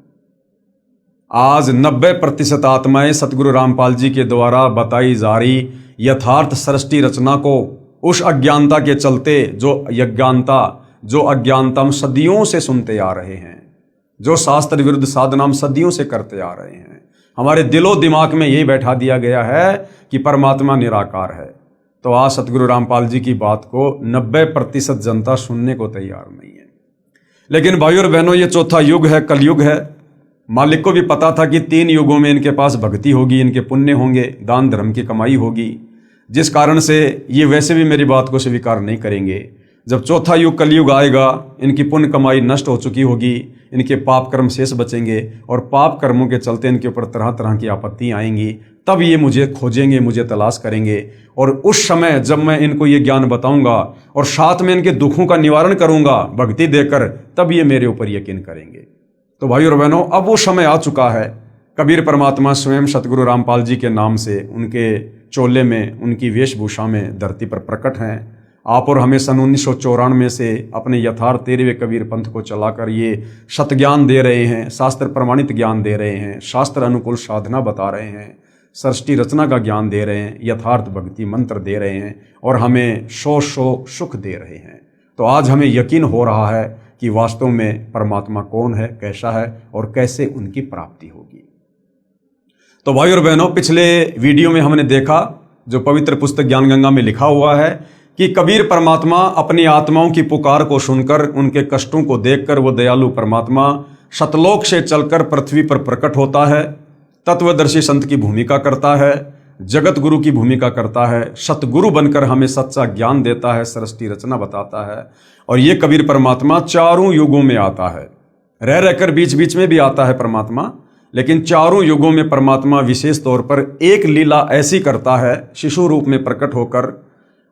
आज 90% आत्माएं सतगुरु रामपाल जी के द्वारा बताई जा रही यथार्थ सृष्टि रचना को उस अज्ञानता के चलते, जो अज्ञानता हम सदियों से सुनते आ रहे हैं, जो शास्त्र विरुद्ध साधना हम सदियों से करते आ रहे हैं, हमारे दिलो दिमाग में यही बैठा दिया गया है कि परमात्मा निराकार है। तो आज सतगुरु रामपाल जी की बात को 90% जनता सुनने को तैयार नहीं है। लेकिन भाइयों और बहनों, ये चौथा युग है, कलयुग है। मालिक को भी पता था कि 3 युगों में इनके पास भक्ति होगी, इनके पुण्य होंगे, दान धर्म की कमाई होगी, जिस कारण से ये वैसे भी मेरी बात को स्वीकार नहीं करेंगे। जब चौथा युग कलयुग आएगा, इनकी पुण्य कमाई नष्ट हो चुकी होगी, इनके पाप कर्म शेष बचेंगे, और पाप कर्मों के चलते इनके ऊपर तरह तरह की आपत्ति आएंगी। तब ये मुझे खोजेंगे, मुझे तलाश करेंगे, और उस समय जब मैं इनको ये ज्ञान बताऊंगा और साथ में इनके दुखों का निवारण करूंगा भक्ति देकर, तब ये मेरे ऊपर यकीन करेंगे। तो भाइयों और बहनों, अब वो समय आ चुका है। कबीर परमात्मा स्वयं सतगुरु रामपाल जी के नाम से, उनके चोले में, उनकी वेशभूषा में धरती पर प्रकट हैं। आप और हमें सन 1994 से अपने यथार्थ 13वें कबीर पंथ को चलाकर ये सत ज्ञान दे रहे हैं, शास्त्र प्रमाणित ज्ञान दे रहे हैं, शास्त्र अनुकूल साधना बता रहे हैं, सृष्टि रचना का ज्ञान दे रहे हैं, यथार्थ भक्ति मंत्र दे रहे हैं, और हमें सो सुख दे रहे हैं। तो आज हमें यकीन हो रहा है कि वास्तव में परमात्मा कौन है, कैसा है, और कैसे उनकी प्राप्ति होगी। तो भाई और बहनों, पिछले वीडियो में हमने देखा, जो पवित्र पुस्तक ज्ञान गंगा में लिखा हुआ है, कि कबीर परमात्मा अपनी आत्माओं की पुकार को सुनकर, उनके कष्टों को देखकर, वो दयालु परमात्मा सतलोक से चलकर पृथ्वी पर प्रकट होता है, तत्वदर्शी संत की भूमिका करता है, जगत गुरु की भूमिका करता है, सतगुरु बनकर हमें सच्चा ज्ञान देता है, सृष्टि रचना बताता है। और ये कबीर परमात्मा चारों युगों में आता है, रह रहकर बीच बीच में भी आता है परमात्मा, लेकिन चारों युगों में परमात्मा विशेष तौर पर एक लीला ऐसी करता है, शिशु रूप में प्रकट होकर,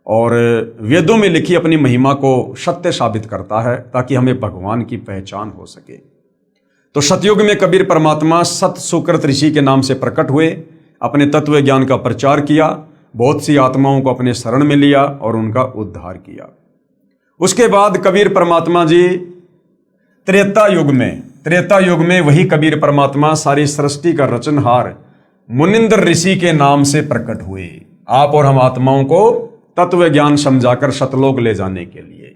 और वेदों में लिखी अपनी महिमा को सत्य साबित करता है, ताकि हमें भगवान की पहचान हो सके। तो सतयुग में कबीर परमात्मा सत सुकृत ऋषि के नाम से प्रकट हुए, अपने तत्व ज्ञान का प्रचार किया, बहुत सी आत्माओं को अपने शरण में लिया और उनका उद्धार किया। उसके बाद कबीर परमात्मा जी त्रेता युग में वही कबीर परमात्मा सारी सृष्टि का रचनहार मुनिंदर ऋषि के नाम से प्रकट हुए, आप और हम आत्माओं को तत्व ज्ञान समझाकर सतलोक ले जाने के लिए।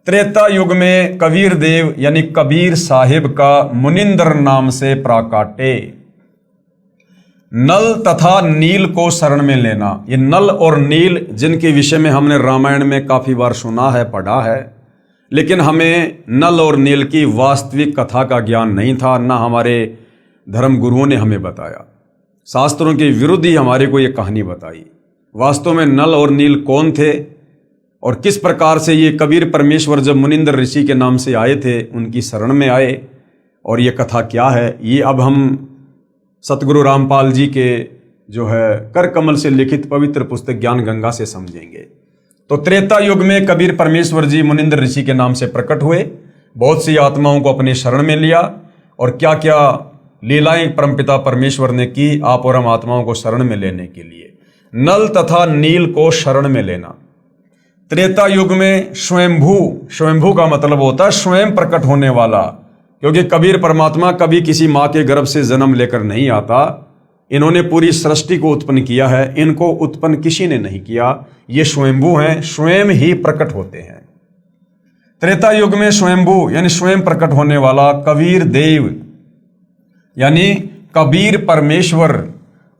त्रेता युग में कबीर देव यानी कबीर साहिब का मुनिंदर नाम से प्राकाटे। नल तथा नील को शरण में लेना, ये नल और नील जिनके विषय में हमने रामायण में काफी बार सुना है, पढ़ा है, लेकिन हमें नल और नील की वास्तविक कथा का ज्ञान नहीं था, ना हमारे धर्म गुरुओं ने हमें बताया। शास्त्रों के विरुद्ध ही हमारे को ये कहानी बताई। वास्तव में नल और नील कौन थे और किस प्रकार से ये कबीर परमेश्वर जब मुनिंदर ऋषि के नाम से आए थे, उनकी शरण में आए, और ये कथा क्या है, ये अब हम सतगुरु रामपाल जी के जो है कर कमल से लिखित पवित्र पुस्तक ज्ञान गंगा से समझेंगे। तो त्रेता युग में कबीर परमेश्वर जी मुनिंद्र ऋषि के नाम से प्रकट हुए, बहुत सी आत्माओं को अपने शरण में लिया और क्या क्या लीलाएं परमपिता परमेश्वर ने की आप और हम आत्माओं को शरण में लेने के लिए। नल तथा नील को शरण में लेना। त्रेता युग में स्वयंभू का मतलब होता है स्वयं प्रकट होने वाला, क्योंकि कबीर परमात्मा कभी किसी माँ के गर्भ से जन्म लेकर नहीं आता। इन्होंने पूरी सृष्टि को उत्पन्न किया है, इनको उत्पन्न किसी ने नहीं किया। ये स्वयंभू हैं, स्वयं ही प्रकट होते हैं। त्रेता युग में स्वयंभू यानी स्वयं प्रकट होने वाला कबीर देव यानी कबीर परमेश्वर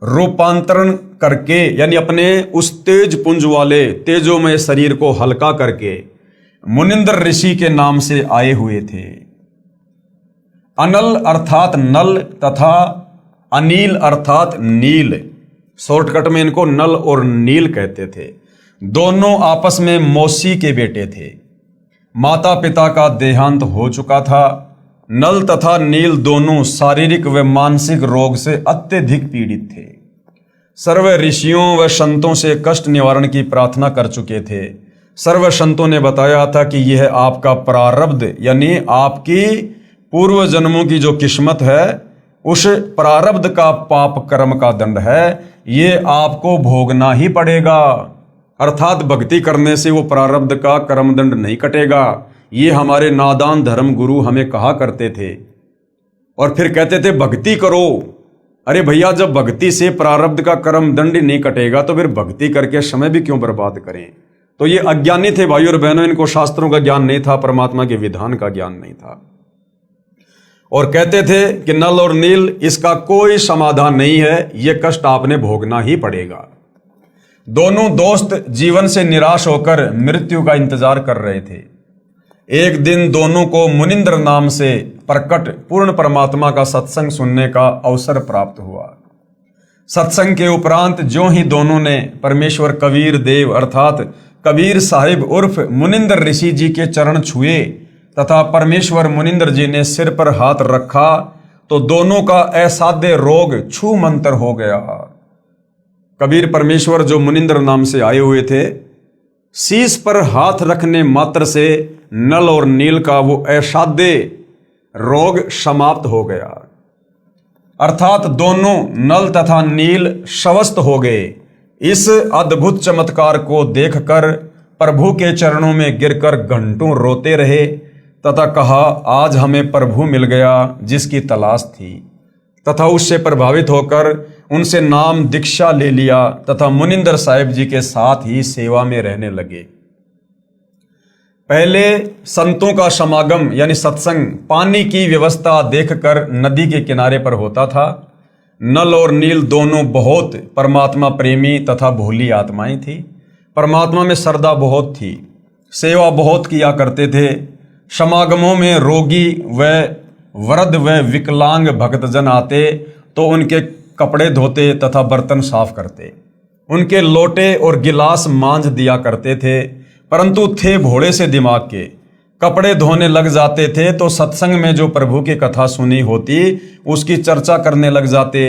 रूपांतरण करके यानी अपने उस तेज पुंज वाले तेजोमय शरीर को हल्का करके मुनिंद्र ऋषि के नाम से आए हुए थे। अनल अर्थात नल तथा अनील अर्थात नील, शॉर्टकट में इनको नल और नील कहते थे। दोनों आपस में मौसी के बेटे थे। माता पिता का देहांत हो चुका था। नल तथा नील दोनों शारीरिक व मानसिक रोग से अत्यधिक पीड़ित थे। सर्व ऋषियों व संतों से कष्ट निवारण की प्रार्थना कर चुके थे। सर्व संतों ने बताया था कि यह आपका प्रारब्ध यानी आपकी पूर्व जन्मों की जो किस्मत है, उस प्रारब्ध का पाप कर्म का दंड है, ये आपको भोगना ही पड़ेगा। अर्थात भक्ति करने से वो प्रारब्ध का कर्म दंड नहीं कटेगा। ये हमारे नादान धर्म गुरु हमें कहा करते थे और फिर कहते थे भक्ति करो। अरे भैया, जब भक्ति से प्रारब्ध का कर्म दंड नहीं कटेगा तो फिर भक्ति करके समय भी क्यों बर्बाद करें। तो ये अज्ञानी थे भाई और बहनों, इनको शास्त्रों का ज्ञान नहीं था, परमात्मा के विधान का ज्ञान नहीं था। और कहते थे कि नल और नील इसका कोई समाधान नहीं है, ये कष्ट आपने भोगना ही पड़ेगा। दोनों दोस्त जीवन से निराश होकर मृत्यु का इंतजार कर रहे थे। एक दिन दोनों को मुनिंद्र नाम से प्रकट पूर्ण परमात्मा का सत्संग सुनने का अवसर प्राप्त हुआ। सत्संग के उपरांत जो ही दोनों ने परमेश्वर कबीर देव अर्थात कबीर साहिब उर्फ मुनिंद्र ऋषि जी के चरण छुए तथा परमेश्वर मुनिंद्र जी ने सिर पर हाथ रखा तो दोनों का असाध्य रोग छू मंतर हो गया। कबीर परमेश्वर जो मुनिंद्र नाम से आए हुए थे, शीश पर हाथ रखने मात्र से नल और नील का वो असाध्य रोग समाप्त हो गया। अर्थात दोनों नल तथा नील स्वस्थ हो गए। इस अद्भुत चमत्कार को देखकर प्रभु के चरणों में गिरकर घंटों रोते रहे तथा कहा, आज हमें प्रभु मिल गया जिसकी तलाश थी। तथा उससे प्रभावित होकर उनसे नाम दीक्षा ले लिया तथा मुनिंद्र साहिब जी के साथ ही सेवा में रहने लगे। पहले संतों का समागम यानी सत्संग पानी की व्यवस्था देखकर नदी के किनारे पर होता था। नल और नील दोनों बहुत परमात्मा प्रेमी तथा भोली आत्माएं थी। परमात्मा में श्रद्धा बहुत थी, सेवा बहुत किया करते थे। समागमों में रोगी व वृद्ध व विकलांग भक्तजन आते तो उनके कपड़े धोते तथा बर्तन साफ करते, उनके लोटे और गिलास मांझ दिया करते थे। परंतु थे भोले से दिमाग के, कपड़े धोने लग जाते थे तो सत्संग में जो प्रभु की कथा सुनी होती उसकी चर्चा करने लग जाते।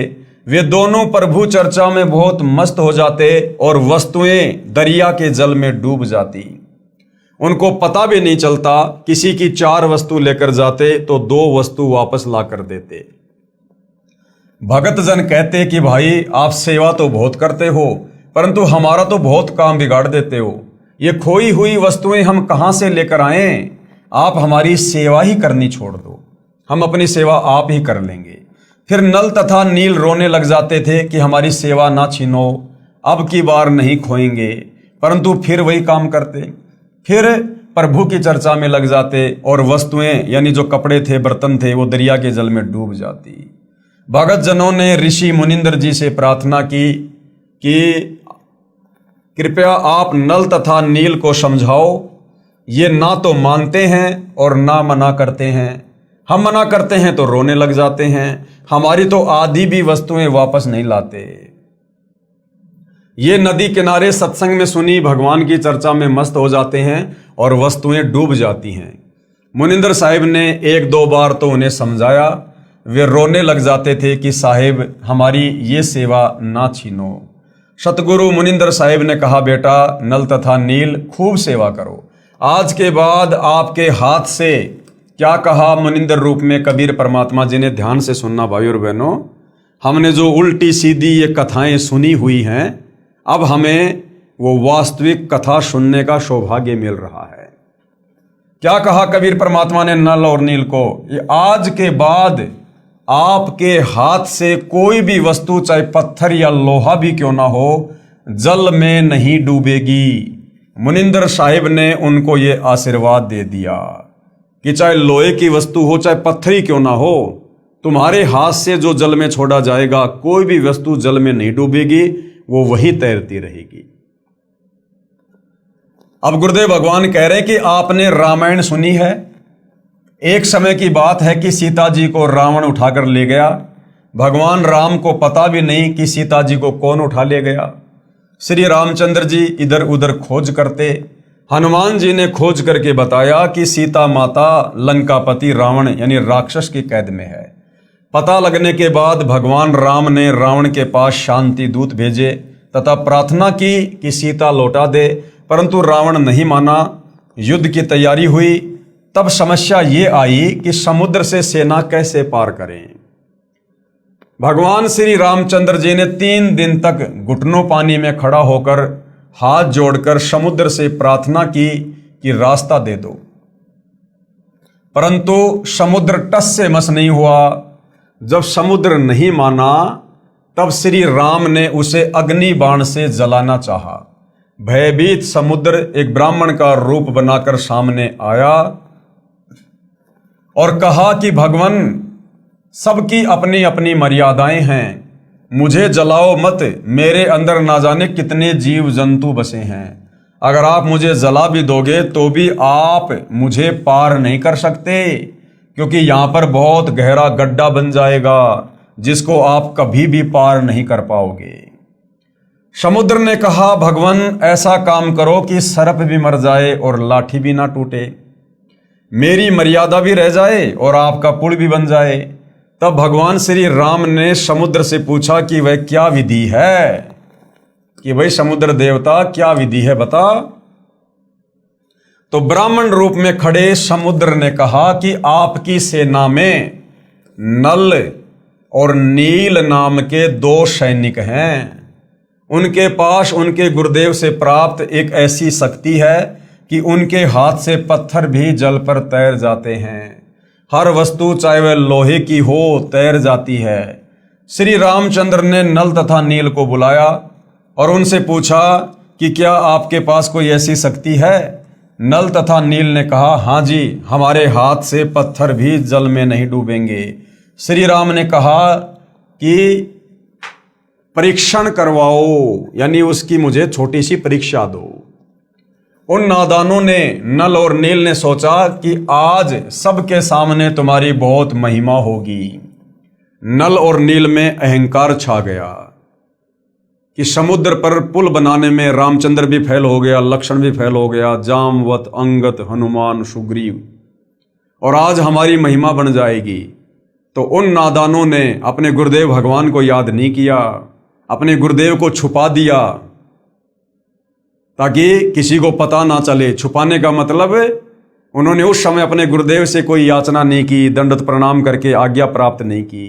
वे दोनों प्रभु चर्चा में बहुत मस्त हो जाते और वस्तुएं दरिया के जल में डूब जाती। उनको पता भी नहीं चलता, किसी की 4 वस्तु लेकर जाते तो 2 वस्तु वापस ला कर देते। भगत जन कहते कि भाई आप सेवा तो बहुत करते हो परंतु हमारा तो बहुत काम बिगाड़ देते हो, ये खोई हुई वस्तुएं हम कहां से लेकर आए, आप हमारी सेवा ही करनी छोड़ दो, हम अपनी सेवा आप ही कर लेंगे। फिर नल तथा नील रोने लग जाते थे कि हमारी सेवा ना छीनो, अब की बार नहीं खोएंगे, परंतु फिर वही काम करते। फिर प्रभु की चर्चा में लग जाते और वस्तुएं यानी जो कपड़े थे बर्तन थे वो दरिया के जल में डूब जाती। भगत जनों ने ऋषि मुनिंद्र जी से प्रार्थना की कि कृपया आप नल तथा नील को समझाओ, ये ना तो मानते हैं और ना मना करते हैं। हम मना करते हैं तो रोने लग जाते हैं, हमारी तो आधी भी वस्तुएं वापस नहीं लाते। ये नदी किनारे सत्संग में सुनी भगवान की चर्चा में मस्त हो जाते हैं और वस्तुएं डूब जाती हैं। मुनिंद्र साहिब ने 1-2 बार तो उन्हें समझाया वे रोने लग जाते थे कि साहिब हमारी ये सेवा ना छीनो। सतगुरु मुनिंदर साहिब ने कहा, बेटा नल तथा नील खूब सेवा करो, आज के बाद आपके हाथ से। क्या कहा मुनिंदर रूप में कबीर परमात्मा जी ने, ध्यान से सुनना भाई और बहनों। हमने जो उल्टी सीधी ये कथाएं सुनी हुई हैं, अब हमें वो वास्तविक कथा सुनने का सौभाग्य मिल रहा है। क्या कहा कबीर परमात्मा ने नल और नील को, ये आज के बाद आपके हाथ से कोई भी वस्तु, चाहे पत्थर या लोहा भी क्यों ना हो, जल में नहीं डूबेगी। मुनिंदर साहिब ने उनको ये आशीर्वाद दे दिया कि चाहे लोहे की वस्तु हो, चाहे पत्थरी क्यों ना हो, तुम्हारे हाथ से जो जल में छोड़ा जाएगा, कोई भी वस्तु जल में नहीं डूबेगी, वो वहीं तैरती रहेगी। अब गुरुदेव भगवान कह रहे हैं कि आपने रामायण सुनी है। एक समय की बात है कि सीता जी को रावण उठाकर ले गया। भगवान राम को पता भी नहीं कि सीता जी को कौन उठा ले गया। श्री रामचंद्र जी इधर उधर खोज करते, हनुमान जी ने खोज करके बताया कि सीता माता लंकापति रावण यानी राक्षस की कैद में है। पता लगने के बाद भगवान राम ने रावण के पास शांति दूत भेजे तथा प्रार्थना की कि सीता लौटा दे, परंतु रावण नहीं माना। युद्ध की तैयारी हुई। तब समस्या ये आई कि समुद्र से सेना कैसे पार करें। भगवान श्री रामचंद्र जी ने 3 दिन तक घुटनों पानी में खड़ा होकर हाथ जोड़कर समुद्र से प्रार्थना की कि रास्ता दे दो, परंतु समुद्र टस से मस नहीं हुआ। जब समुद्र नहीं माना, तब श्री राम ने उसे अग्नि बाण से जलाना चाहा। भयभीत समुद्र एक ब्राह्मण का रूप बनाकर सामने आया और कहा कि भगवान, सबकी अपनी अपनी मर्यादाएं हैं, मुझे जलाओ मत, मेरे अंदर ना जाने कितने जीव जंतु बसे हैं। अगर आप मुझे जला भी दोगे तो भी आप मुझे पार नहीं कर सकते, क्योंकि यहां पर बहुत गहरा गड्ढा बन जाएगा जिसको आप कभी भी पार नहीं कर पाओगे। समुद्र ने कहा, भगवान ऐसा काम करो कि सर्प भी मर जाए और लाठी भी ना टूटे, मेरी मर्यादा भी रह जाए और आपका पुल भी बन जाए। तब भगवान श्री राम ने समुद्र से पूछा कि वह क्या विधि है, कि भाई समुद्र देवता क्या विधि है बता। तो ब्राह्मण रूप में खड़े समुद्र ने कहा कि आपकी सेना में नल और नील नाम के 2 सैनिक हैं। उनके पास उनके गुरुदेव से प्राप्त एक ऐसी शक्ति है कि उनके हाथ से पत्थर भी जल पर तैर जाते हैं। हर वस्तु चाहे वह लोहे की हो तैर जाती है। श्री रामचंद्र ने नल तथा नील को बुलाया और उनसे पूछा कि क्या आपके पास कोई ऐसी शक्ति है। नल तथा नील ने कहा, हाँ जी, हमारे हाथ से पत्थर भी जल में नहीं डूबेंगे। श्री राम ने कहा कि परीक्षण करवाओ, यानी उसकी मुझे छोटी सी परीक्षा दो। उन नादानों ने, नल और नील ने सोचा कि आज सबके सामने तुम्हारी बहुत महिमा होगी। नल और नील में अहंकार छा गया कि समुद्र पर पुल बनाने में रामचंद्र भी फेल हो गया, लक्ष्मण भी फेल हो गया, जामवत, अंगत, हनुमान, सुग्रीव, और आज हमारी महिमा बन जाएगी। तो उन नादानों ने अपने गुरुदेव भगवान को याद नहीं किया, अपने गुरुदेव को छुपा दिया ताकि किसी को पता ना चले। छुपाने का मतलब उन्होंने उस समय अपने गुरुदेव से कोई याचना नहीं की, दंडवत प्रणाम करके आज्ञा प्राप्त नहीं की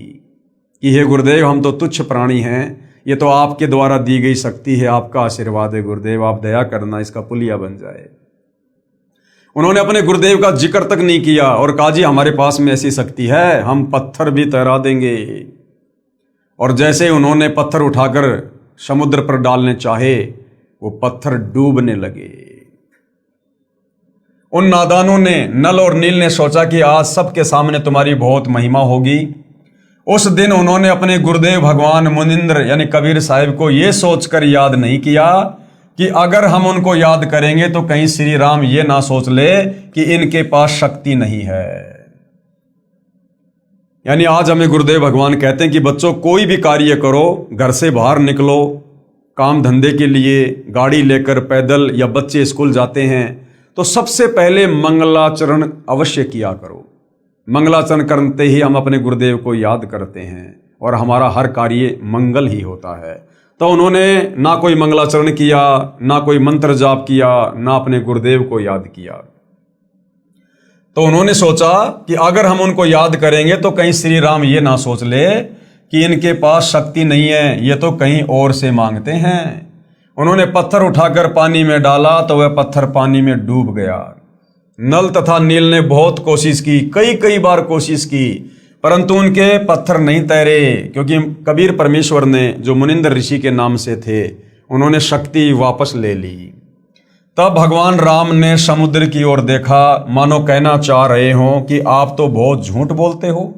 कि हे गुरुदेव, हम तो तुच्छ प्राणी हैं, ये तो आपके द्वारा दी गई शक्ति है, आपका आशीर्वाद है गुरुदेव, आप दया करना, इसका पुलिया बन जाए। उन्होंने अपने गुरुदेव का जिक्र तक नहीं किया और कहा, जी हमारे पास में ऐसी शक्ति है, हम पत्थर भी तैरा देंगे। और जैसे उन्होंने पत्थर उठाकर समुद्र पर डालने चाहे, वो पत्थर डूबने लगे। उन नादानों ने, नल और नील ने सोचा कि आज सबके सामने तुम्हारी बहुत महिमा होगी। उस दिन उन्होंने अपने गुरुदेव भगवान मुनिंद्र यानी कबीर साहिब को यह सोचकर याद नहीं किया कि अगर हम उनको याद करेंगे तो कहीं श्री राम ये ना सोच ले कि इनके पास शक्ति नहीं है। यानी आज हमें गुरुदेव भगवान कहते हैं कि बच्चों, कोई भी कार्य करो, घर से बाहर निकलो, काम धंधे के लिए गाड़ी लेकर पैदल, या बच्चे स्कूल जाते हैं तो सबसे पहले मंगलाचरण अवश्य किया करो। मंगलाचरण करते ही हम अपने गुरुदेव को याद करते हैं और हमारा हर कार्य मंगल ही होता है। तो उन्होंने ना कोई मंगलाचरण किया, ना कोई मंत्र जाप किया, ना अपने गुरुदेव को याद किया। तो उन्होंने सोचा कि अगर हम उनको याद करेंगे तो कहीं श्री राम ये ना सोच ले कि इनके पास शक्ति नहीं है, ये तो कहीं और से मांगते हैं। उन्होंने पत्थर उठाकर पानी में डाला तो वह पत्थर पानी में डूब गया। नल तथा नील ने बहुत कोशिश की, कई बार कोशिश की, परंतु उनके पत्थर नहीं तैरे, क्योंकि कबीर परमेश्वर ने, जो मुनिंदर ऋषि के नाम से थे, उन्होंने शक्ति वापस ले ली। तब भगवान राम ने समुद्र की ओर देखा, मानो कहना चाह रहे हो कि आप तो बहुत झूठ बोलते हो,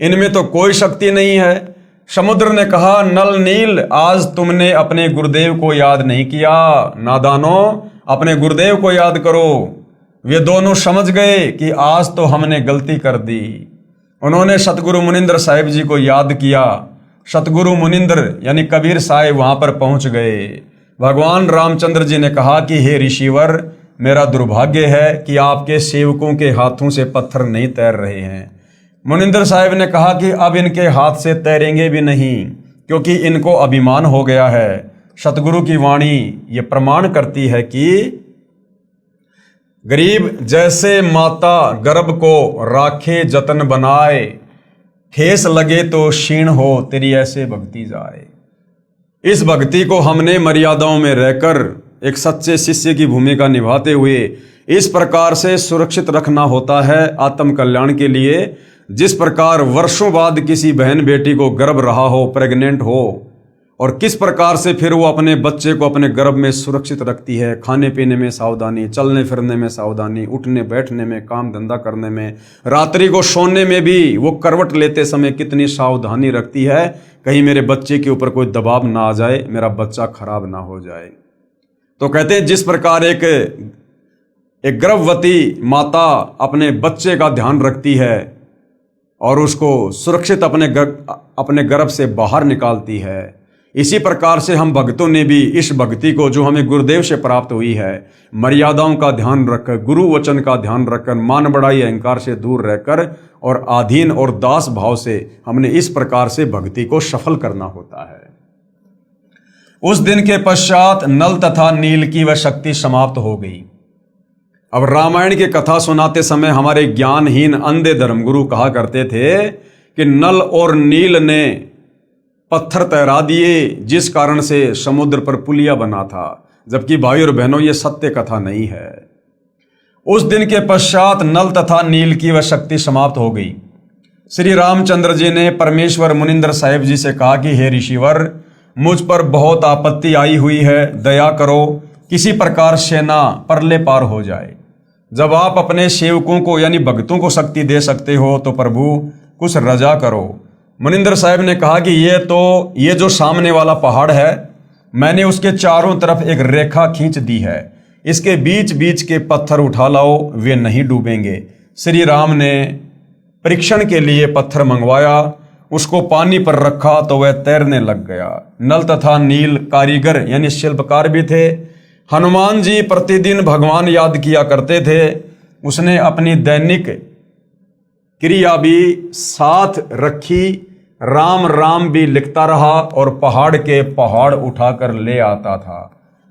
इनमें तो कोई शक्ति नहीं है। समुद्र ने कहा, नल नील, आज तुमने अपने गुरुदेव को याद नहीं किया। नादानों, अपने गुरुदेव को याद करो। वे दोनों समझ गए कि आज तो हमने गलती कर दी। उन्होंने सतगुरु मुनिंदर साहिब जी को याद किया। सतगुरु मुनिंदर यानी कबीर साहिब वहां पर पहुंच गए। भगवान रामचंद्र जी ने कहा कि हे ऋषिवर, मेरा दुर्भाग्य है कि आपके सेवकों के हाथों से पत्थर नहीं तैर रहे हैं। मुनिंदर साहिब ने कहा कि अब इनके हाथ से तैरेंगे भी नहीं, क्योंकि इनको अभिमान हो गया है। सतगुरु की वाणी ये प्रमाण करती है कि गरीब जैसे माता गर्भ को राखे जतन बनाए, ठेस लगे तो क्षीण हो तेरी ऐसे भक्ति जाए। इस भक्ति को हमने मर्यादाओं में रहकर एक सच्चे शिष्य की भूमिका निभाते हुए इस प्रकार से सुरक्षित रखना होता है आत्म कल्याण के लिए, जिस प्रकार वर्षों बाद किसी बहन बेटी को गर्भ रहा हो, प्रेग्नेंट हो, और किस प्रकार से फिर वो अपने बच्चे को अपने गर्भ में सुरक्षित रखती है। खाने पीने में सावधानी, चलने फिरने में सावधानी, उठने बैठने में, काम धंधा करने में, रात्रि को सोने में भी वो करवट लेते समय कितनी सावधानी रखती है, कहीं मेरे बच्चे के ऊपर कोई दबाव ना आ जाए, मेरा बच्चा खराब ना हो जाए। तो कहते हैं जिस प्रकार एक गर्भवती माता अपने बच्चे का ध्यान रखती है और उसको सुरक्षित अपने गर्भ से बाहर निकालती है, इसी प्रकार से हम भक्तों ने भी इस भक्ति को जो हमें गुरुदेव से प्राप्त हुई है, मर्यादाओं का ध्यान रखकर, गुरु वचन का ध्यान रखकर, मान बढ़ाई अहंकार से दूर रहकर और आधीन और दास भाव से हमने इस प्रकार से भक्ति को सफल करना होता है। उस दिन के पश्चात नल तथा नील की वह शक्ति समाप्त हो गई। अब रामायण की कथा सुनाते समय हमारे ज्ञानहीन अंधे धर्मगुरु कहा करते थे कि नल और नील ने पत्थर तैरा दिए, जिस कारण से समुद्र पर पुलिया बना था, जबकि भाई और बहनों ये सत्य कथा नहीं है। उस दिन के पश्चात नल तथा नील की वह शक्ति समाप्त हो गई। श्री रामचंद्र जी ने परमेश्वर मुनिंदर साहिब जी से कहा कि हे ऋषिवर, मुझ पर बहुत आपत्ति आई हुई है, दया करो, किसी प्रकार से ना परले पार हो जाए। जब आप अपने सेवकों को यानी भक्तों को शक्ति दे सकते हो तो प्रभु कुछ रजा करो। मुनिंदर साहिब ने कहा कि ये जो सामने वाला पहाड़ है, मैंने उसके चारों तरफ एक रेखा खींच दी है, इसके बीच बीच के पत्थर उठा लाओ, वे नहीं डूबेंगे। श्री राम ने परीक्षण के लिए पत्थर मंगवाया, उसको पानी पर रखा तो वह तैरने लग गया। नल तथा नील कारीगर यानी शिल्पकार भी थे। हनुमान जी प्रतिदिन भगवान याद किया करते थे। उसने अपनी दैनिक क्रिया भी साथ रखी, राम राम भी लिखता रहा और पहाड़ के पहाड़ उठाकर ले आता था।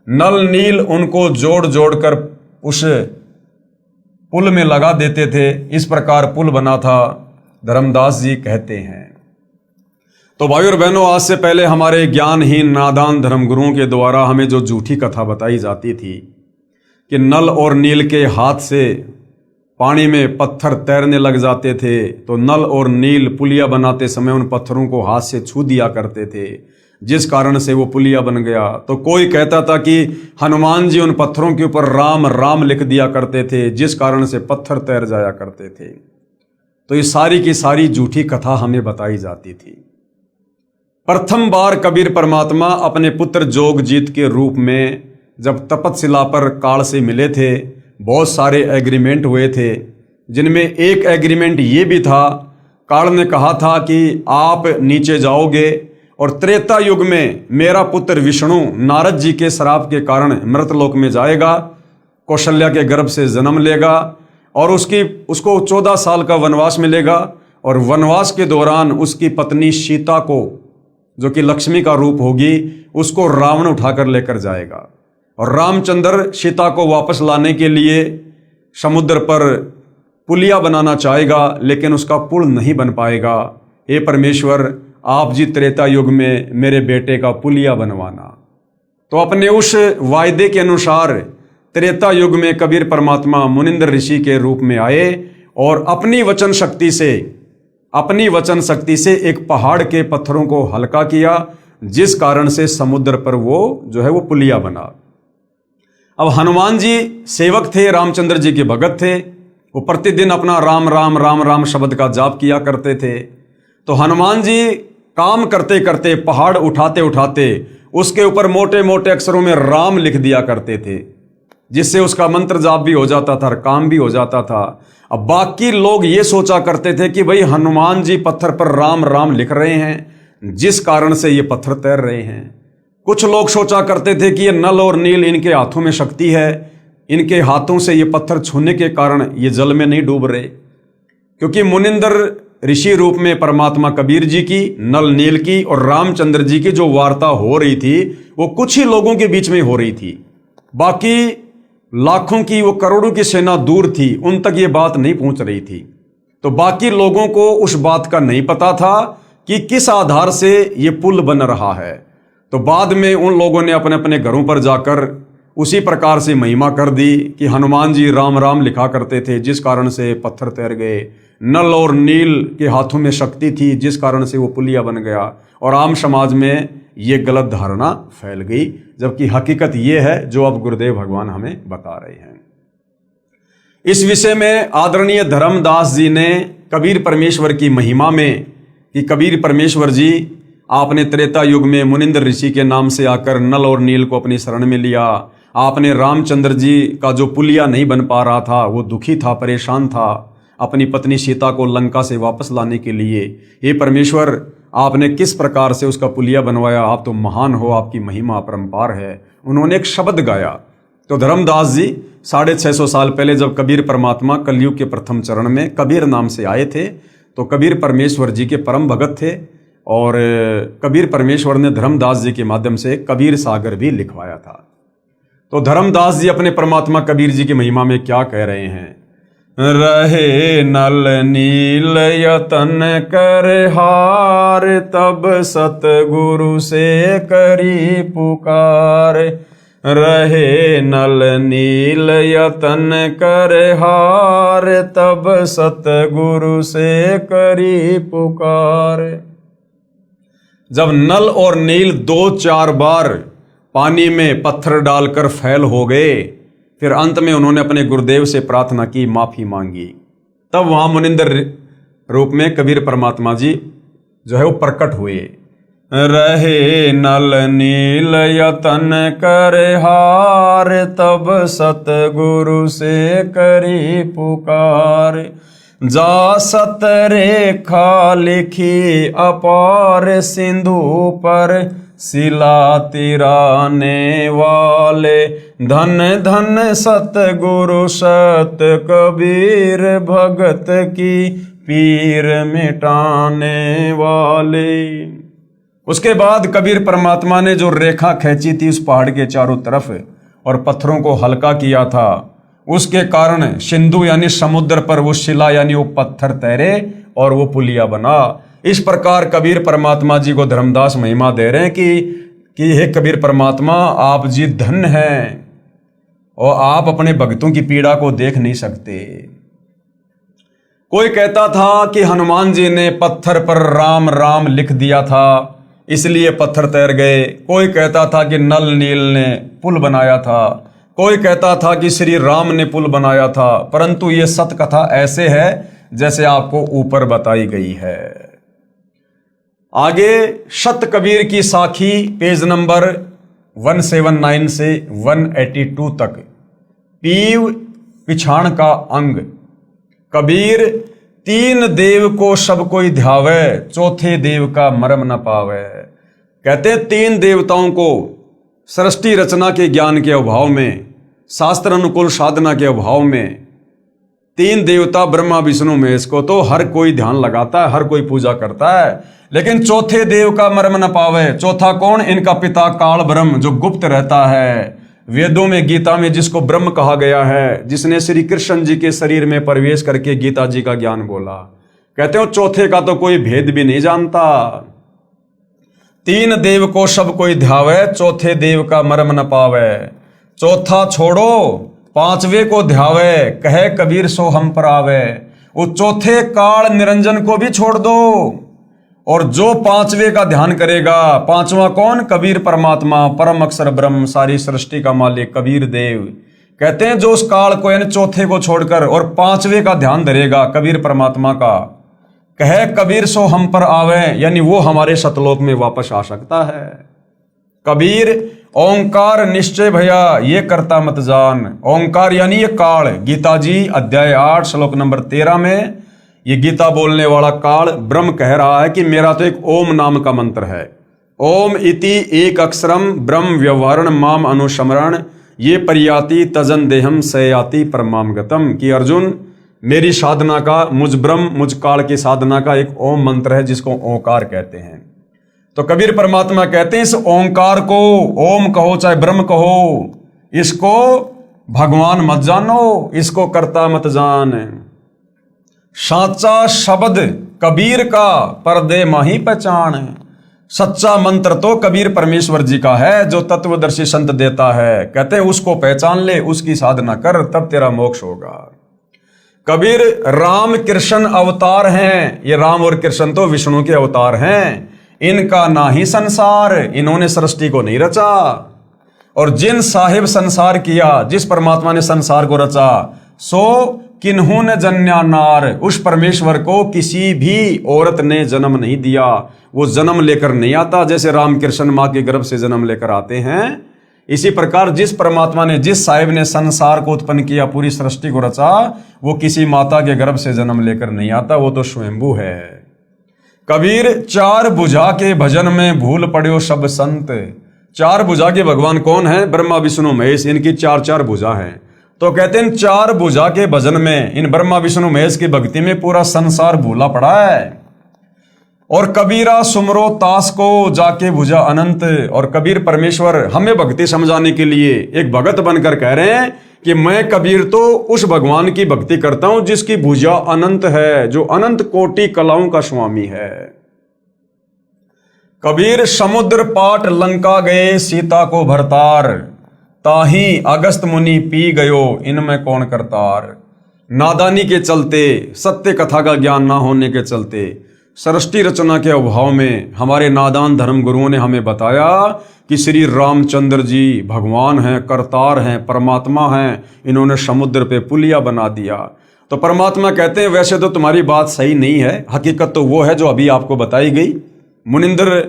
नल नील उनको जोड़ जोड़कर उस पुल में लगा देते थे। इस प्रकार पुल बना था, धर्मदास जी कहते हैं। तो भाई और बहनों, आज से पहले हमारे ज्ञानहीन नादान धर्मगुरुओं के द्वारा हमें जो झूठी कथा बताई जाती थी कि नल और नील के हाथ से पानी में पत्थर तैरने लग जाते थे, तो नल और नील पुलिया बनाते समय उन पत्थरों को हाथ से छू दिया करते थे, जिस कारण से वो पुलिया बन गया। तो कोई कहता था कि हनुमान जी उन पत्थरों के ऊपर राम राम लिख दिया करते थे, जिस कारण से पत्थर तैर जाया करते थे। तो ये सारी की सारी झूठी कथा हमें बताई जाती थी। प्रथम बार कबीर परमात्मा अपने पुत्र जोगजीत के रूप में जब तपतशिला पर काल से मिले थे, बहुत सारे एग्रीमेंट हुए थे, जिनमें एक एग्रीमेंट ये भी था, काल ने कहा था कि आप नीचे जाओगे और त्रेता युग में मेरा पुत्र विष्णु नारद जी के श्राप के कारण मृतलोक में जाएगा, कौशल्या के गर्भ से जन्म लेगा और उसको 14 साल का वनवास मिलेगा, और वनवास के दौरान उसकी पत्नी सीता को, जो कि लक्ष्मी का रूप होगी, उसको रावण उठाकर लेकर जाएगा। और रामचंद्र सीता को वापस लाने के लिए समुद्र पर पुलिया बनाना चाहेगा, लेकिन उसका पुल नहीं बन पाएगा। हे परमेश्वर, आप जी त्रेता युग में मेरे बेटे का पुलिया बनवाना। तो अपने उस वायदे के अनुसार त्रेता युग में कबीर परमात्मा मुनिंद्र ऋषि के रूप में आए और अपनी वचन शक्ति से एक पहाड़ के पत्थरों को हल्का किया, जिस कारण से समुद्र पर वो पुलिया बना। अब हनुमान जी सेवक थे, रामचंद्र जी के भगत थे। वो प्रतिदिन अपना राम राम राम राम शब्द का जाप किया करते थे। तो हनुमान जी काम करते करते, पहाड़ उठाते उठाते उसके ऊपर मोटे मोटे अक्षरों में राम लिख दिया करते थे, जिससे उसका मंत्र जाप भी हो जाता था और काम भी हो जाता था। अब बाकी लोग ये सोचा करते थे कि भाई हनुमान जी पत्थर पर राम राम लिख रहे हैं, जिस कारण से ये पत्थर तैर रहे हैं। कुछ लोग सोचा करते थे कि ये नल और नील इनके हाथों में शक्ति है, इनके हाथों से ये पत्थर छूने के कारण ये जल में नहीं डूब रहे। क्योंकि मुनिंद्र ऋषि रूप में परमात्मा कबीर जी की, नल नील की और रामचंद्र जी की जो वार्ता हो रही थी, वो कुछ ही लोगों के बीच में हो रही थी। बाकी लाखों की, वो करोड़ों की सेना दूर थी, उन तक ये बात नहीं पहुंच रही थी। तो बाकी लोगों को उस बात का नहीं पता था कि किस आधार से ये पुल बन रहा है। तो बाद में उन लोगों ने अपने अपने घरों पर जाकर उसी प्रकार से महिमा कर दी कि हनुमान जी राम राम लिखा करते थे, जिस कारण से पत्थर तैर गए। नल और नील के हाथों में शक्ति थी, जिस कारण से वो पुलिया बन गया। और आम समाज में ये गलत धारणा फैल गई, जबकि हकीकत ये है जो अब गुरुदेव भगवान हमें बता रहे हैं। इस विषय में आदरणीय धर्मदास जी ने कबीर परमेश्वर की महिमा में कि कबीर परमेश्वर जी आपने त्रेता युग में मुनिंद्र ऋषि के नाम से आकर नल और नील को अपनी शरण में लिया। आपने रामचंद्र जी का जो पुलिया नहीं बन पा रहा था, वो दुखी था, परेशान था, अपनी पत्नी सीता को लंका से वापस लाने के लिए। हे परमेश्वर, आपने किस प्रकार से उसका पुलिया बनवाया, आप तो महान हो, आपकी महिमा अपरंपार है। उन्होंने एक शब्द गाया। तो धर्मदास जी 650 साल पहले जब कबीर परमात्मा कलयुग के प्रथम चरण में कबीर नाम से आए थे, तो कबीर परमेश्वर जी के परम भगत थे, और कबीर परमेश्वर ने धर्मदास जी के माध्यम से कबीर सागर भी लिखवाया था। तो धर्मदास जी अपने परमात्मा कबीर जी की महिमा में क्या कह रहे हैं? रहे नल नील यतन कर हार, तब सतगुरु से करी पुकार। रहे नल नील यतन कर हार, तब सतगुरु से करी पुकार। जब नल और नील 2-4 बार पानी में पत्थर डालकर फैल हो गए, फिर अंत में उन्होंने अपने गुरुदेव से प्रार्थना की, माफी मांगी। तब वहां मुनिंद्र रूप में कबीर परमात्मा जी वो प्रकट हुए। रहे नल नील यतन कर हार, तब सतगुरु से करी पुकार। जा सत रेखा लिखी अपार, सिंधु पर शिला तिराने वाले। धन धन सतगुरु सत कबीर, भगत की पीर मिटाने वाले। उसके बाद कबीर परमात्मा ने जो रेखा खींची थी उस पहाड़ के चारों तरफ और पत्थरों को हल्का किया था, उसके कारण सिंधु यानी समुद्र पर वो शिला यानी वो पत्थर तैरे और वो पुलिया बना। इस प्रकार कबीर परमात्मा जी को धर्मदास महिमा दे रहे हैं कि हे कबीर परमात्मा, आप जी धन्य हैं और आप अपने भक्तों की पीड़ा को देख नहीं सकते। कोई कहता था कि हनुमान जी ने पत्थर पर राम राम लिख दिया था, इसलिए पत्थर तैर गए। कोई कहता था कि नल नील ने पुल बनाया था। कोई कहता था कि श्री राम ने पुल बनाया था। परंतु ये सत कथा ऐसे है जैसे आपको ऊपर बताई गई है। आगे शत कबीर की साखी पेज नंबर 179 से 182 तक। पीव पिछाण का अंग। कबीर तीन देव को सब कोई ध्यावे, चौथे देव का मरम न पावे। कहते तीन देवताओं को सृष्टि रचना के ज्ञान के अभाव में, शास्त्र अनुकूल साधना के अभाव में तीन देवता ब्रह्मा विष्णु महेश को तो हर कोई ध्यान लगाता है, हर कोई पूजा करता है, लेकिन चौथे देव का मर्म न पावे। चौथा कौन? इनका पिता काल ब्रह्म, जो गुप्त रहता है। वेदों में, गीता में जिसको ब्रह्म कहा गया है, जिसने श्री कृष्ण जी के शरीर में प्रवेश करके गीता जी का ज्ञान बोला, कहते हो चौथे का तो कोई भेद भी नहीं जानता। तीन देव को सब कोई ध्यावे, चौथे देव का मर्म न पावे। चौथा छोड़ो, पांचवे को ध्यावे, कहे कबीर सो हम पर आवे। वो चौथे काल निरंजन को भी छोड़ दो, और जो पांचवे का ध्यान करेगा, पांचवा कौन? कबीर परमात्मा, परम अक्षर ब्रह्म, सारी सृष्टि का मालिक कबीर देव। कहते हैं जो उस काल को यानी चौथे को छोड़कर और पांचवे का ध्यान धरेगा, कबीर परमात्मा का, कहे कबीर सो हम पर आवे, यानी वो हमारे सतलोक में वापस आ सकता है। कबीर ओंकार निश्चय भैया ये करता मत जान। ओंकार यानी ये काल। गीता जी अध्याय 8 श्लोक नंबर 13 में ये गीता बोलने वाला काल ब्रह्म कह रहा है कि मेरा तो एक ओम नाम का मंत्र है। ओम इति एक अक्षरम ब्रह्म व्यवहारण माम अनुस्मरण ये परियाति तजन देहम सयाति परमाम गतम। कि अर्जुन, मेरी साधना का, मुझ ब्रह्म, मुझ काल की साधना का एक ओम मंत्र है जिसको ओंकार कहते हैं। तो कबीर परमात्मा कहते हैं इस ओंकार को, ओम कहो चाहे ब्रह्म कहो, इसको भगवान मत जानो, इसको कर्ता मत जान। साचा शब्द कबीर का पर्दे माही पहचान। सच्चा मंत्र तो कबीर परमेश्वर जी का है, जो तत्वदर्शी संत देता है। कहते हैं उसको पहचान ले, उसकी साधना कर, तब तेरा मोक्ष होगा। कबीर राम कृष्ण अवतार हैं। ये राम और कृष्ण तो विष्णु के अवतार हैं। इनका ना ही संसार, इन्होंने सृष्टि को नहीं रचा। और जिन साहिब संसार किया, जिस परमात्मा ने संसार को रचा, सो किन्हों ने जन्या नार, उस परमेश्वर को किसी भी औरत ने जन्म नहीं दिया। वो जन्म लेकर नहीं आता, जैसे राम कृष्ण माँ के गर्भ से जन्म लेकर आते हैं। इसी प्रकार जिस परमात्मा ने, जिस साहिब ने संसार को उत्पन्न किया, पूरी सृष्टि को रचा, वो किसी माता के गर्भ से जन्म लेकर नहीं आता, वो तो स्वयंभू है। कबीर चार भुजा के भजन में भूल पड़े सब संत। चार भुजा के भगवान कौन है? ब्रह्मा विष्णु महेश, इनकी चार चार भुजा हैं। तो कहते हैं चार भुजा के भजन में, इन ब्रह्मा विष्णु महेश की भक्ति में पूरा संसार भूला पड़ा है। और कबीरा सुमरो तास को जाके भुजा अनंत। और कबीर परमेश्वर हमें भक्ति समझाने के लिए एक भगत बनकर कह रहे हैं कि मैं कबीर तो उस भगवान की भक्ति करता हूं जिसकी भुजा अनंत है, जो अनंत कोटि कलाओं का स्वामी है। कबीर समुद्र पाट लंका गए सीता को भरतार, ताही अगस्त मुनि पी गयो इनमें कौन करतार। नादानी के चलते, सत्य कथा का ज्ञान ना होने के चलते, सृष्टि रचना के अभाव में हमारे नादान धर्म गुरुओं ने हमें बताया कि श्री रामचंद्र जी भगवान हैं, करतार हैं, परमात्मा हैं। इन्होंने समुद्र पे पुलिया बना दिया। तो परमात्मा कहते हैं वैसे तो तुम्हारी बात सही नहीं है, हकीकत तो वो है जो अभी आपको बताई गई। मुनिंद्र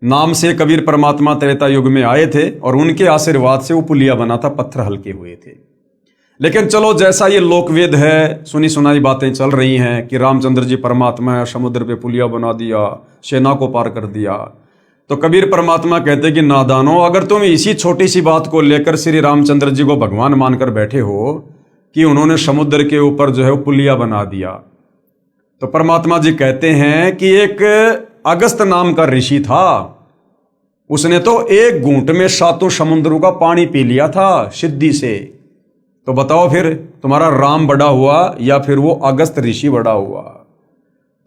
नाम से कबीर परमात्मा त्रेता युग में आए थे और उनके आशीर्वाद से वो पुलिया बना था, पत्थर हल्के हुए थे। लेकिन चलो जैसा ये लोकवेद है, सुनी सुनाई बातें चल रही हैं कि रामचंद्र जी परमात्मा है, समुद्र पे पुलिया बना दिया, सेना को पार कर दिया। तो कबीर परमात्मा कहते कि नादानो, अगर तुम इसी छोटी सी बात को लेकर श्री रामचंद्र जी को भगवान मानकर बैठे हो कि उन्होंने समुद्र के ऊपर जो है पुलिया बना दिया, तो परमात्मा जी कहते हैं कि एक अगस्त नाम का ऋषि था, उसने तो एक घूंट में 7 समुद्रों का पानी पी लिया था सिद्धि से। तो बताओ फिर तुम्हारा राम बड़ा हुआ या फिर वो अगस्त ऋषि बड़ा हुआ?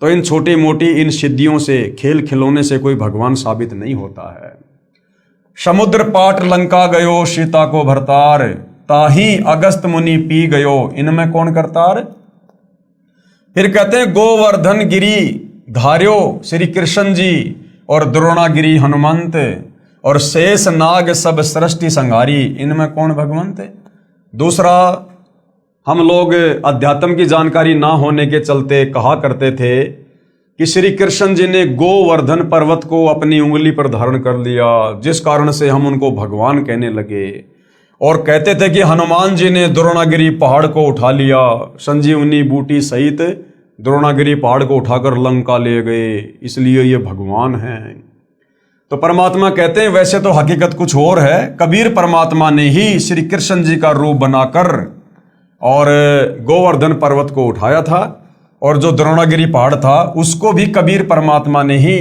तो इन छोटी मोटी इन सिद्धियों से, खेल खिलौने से कोई भगवान साबित नहीं होता है। समुद्र पाट लंका गयो सीता को भरतार, ताही अगस्त मुनि पी गयो इनमें कौन करतार। फिर कहते हैं गोवर्धन गिरी धार्यो श्री कृष्ण जी और द्रोणागिरी हनुमंत, और शेष नाग सब सृष्टि संहारी इनमें कौन भगवंत। दूसरा, हम लोग अध्यात्म की जानकारी ना होने के चलते कहा करते थे कि श्री कृष्ण जी ने गोवर्धन पर्वत को अपनी उंगली पर धारण कर लिया, जिस कारण से हम उनको भगवान कहने लगे। और कहते थे कि हनुमान जी ने द्रोणागिरी पहाड़ को उठा लिया, संजीवनी बूटी सहित द्रोणागिरी पहाड़ को उठाकर लंका ले गए, इसलिए ये भगवान हैं। तो परमात्मा कहते हैं वैसे तो हकीकत कुछ और है। कबीर परमात्मा ने ही श्री कृष्ण जी का रूप बनाकर और गोवर्धन पर्वत को उठाया था, और जो द्रोणागिरी पहाड़ था उसको भी कबीर परमात्मा ने ही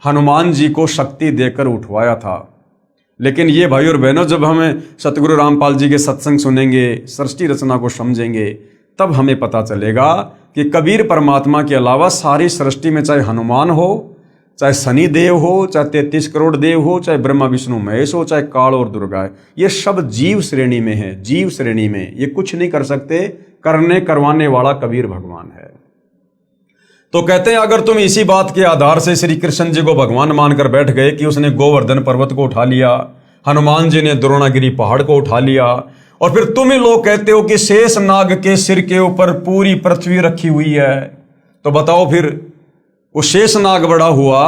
हनुमान जी को शक्ति देकर उठवाया था। लेकिन ये भाई और बहनों, जब हमें सतगुरु रामपाल जी के सत्संग सुनेंगे, सृष्टि रचना को समझेंगे, तब हमें पता चलेगा कि कबीर परमात्मा के अलावा सारी सृष्टि में चाहे हनुमान हो, चाहे शनि देव हो, चाहे 33 करोड़ देव हो, चाहे ब्रह्मा विष्णु महेश हो, चाहे काल और दुर्गा है, ये सब जीव श्रेणी में है। जीव श्रेणी में ये कुछ नहीं कर सकते, करने करवाने वाला कबीर भगवान है। तो कहते हैं अगर तुम इसी बात के आधार से श्री कृष्ण जी को भगवान मानकर बैठ गए कि उसने गोवर्धन पर्वत को उठा लिया, हनुमान जी ने द्रोणागिरी पहाड़ को उठा लिया, और फिर तुम ही लोग कहते हो कि शेष नाग के सिर के ऊपर पूरी पृथ्वी रखी हुई है, तो बताओ फिर वो शेष नाग बड़ा हुआ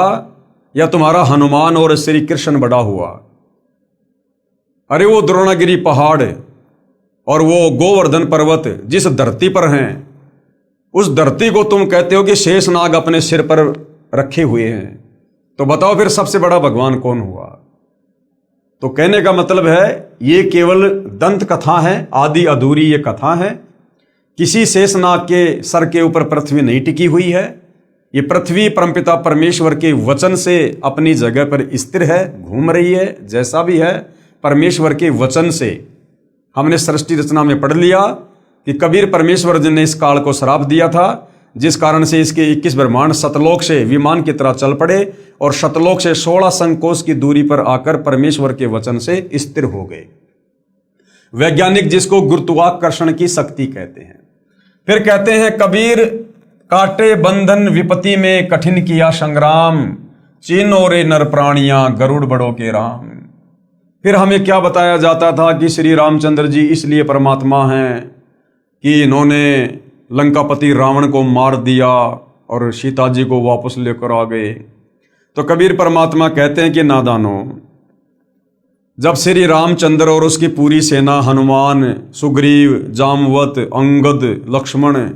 या तुम्हारा हनुमान और श्री कृष्ण बड़ा हुआ? अरे वो द्रोणागिरी पहाड़ और वो गोवर्धन पर्वत जिस धरती पर हैं, उस धरती को तुम कहते हो कि शेष नाग अपने सिर पर रखे हुए हैं, तो बताओ फिर सबसे बड़ा भगवान कौन हुआ? तो कहने का मतलब है ये केवल दंत कथा है, आदि अधूरी ये कथा है। किसी शेष नाग के सर के ऊपर पृथ्वी नहीं टिकी हुई है। ये पृथ्वी परमपिता परमेश्वर के वचन से अपनी जगह पर स्थिर है, घूम रही है। जैसा भी है परमेश्वर के वचन से। हमने सृष्टि रचना में पढ़ लिया कि कबीर परमेश्वर जी ने इस काल को श्राप दिया था, जिस कारण से इसके 21 ब्रह्मांड सतलोक से विमान की तरह चल पड़े और सतलोक से 16 संकोश की दूरी पर आकर परमेश्वर के वचन से स्थिर हो गए। वैज्ञानिक जिसको गुरुत्वाकर्षण की शक्ति कहते हैं। फिर कहते हैं कबीर काटे बंधन विपत्ति में कठिन किया संग्राम, चीनो रे नर प्राणियां गरुड़ बड़ों के राम। फिर हमें क्या बताया जाता था कि श्री रामचंद्र जी इसलिए परमात्मा हैं कि इन्होंने लंकापति रावण को मार दिया और सीता जी को वापस लेकर आ गए। तो कबीर परमात्मा कहते हैं कि नादानो, जब श्री रामचंद्र और उसकी पूरी सेना हनुमान, सुग्रीव, जामवत, अंगद, लक्ष्मण,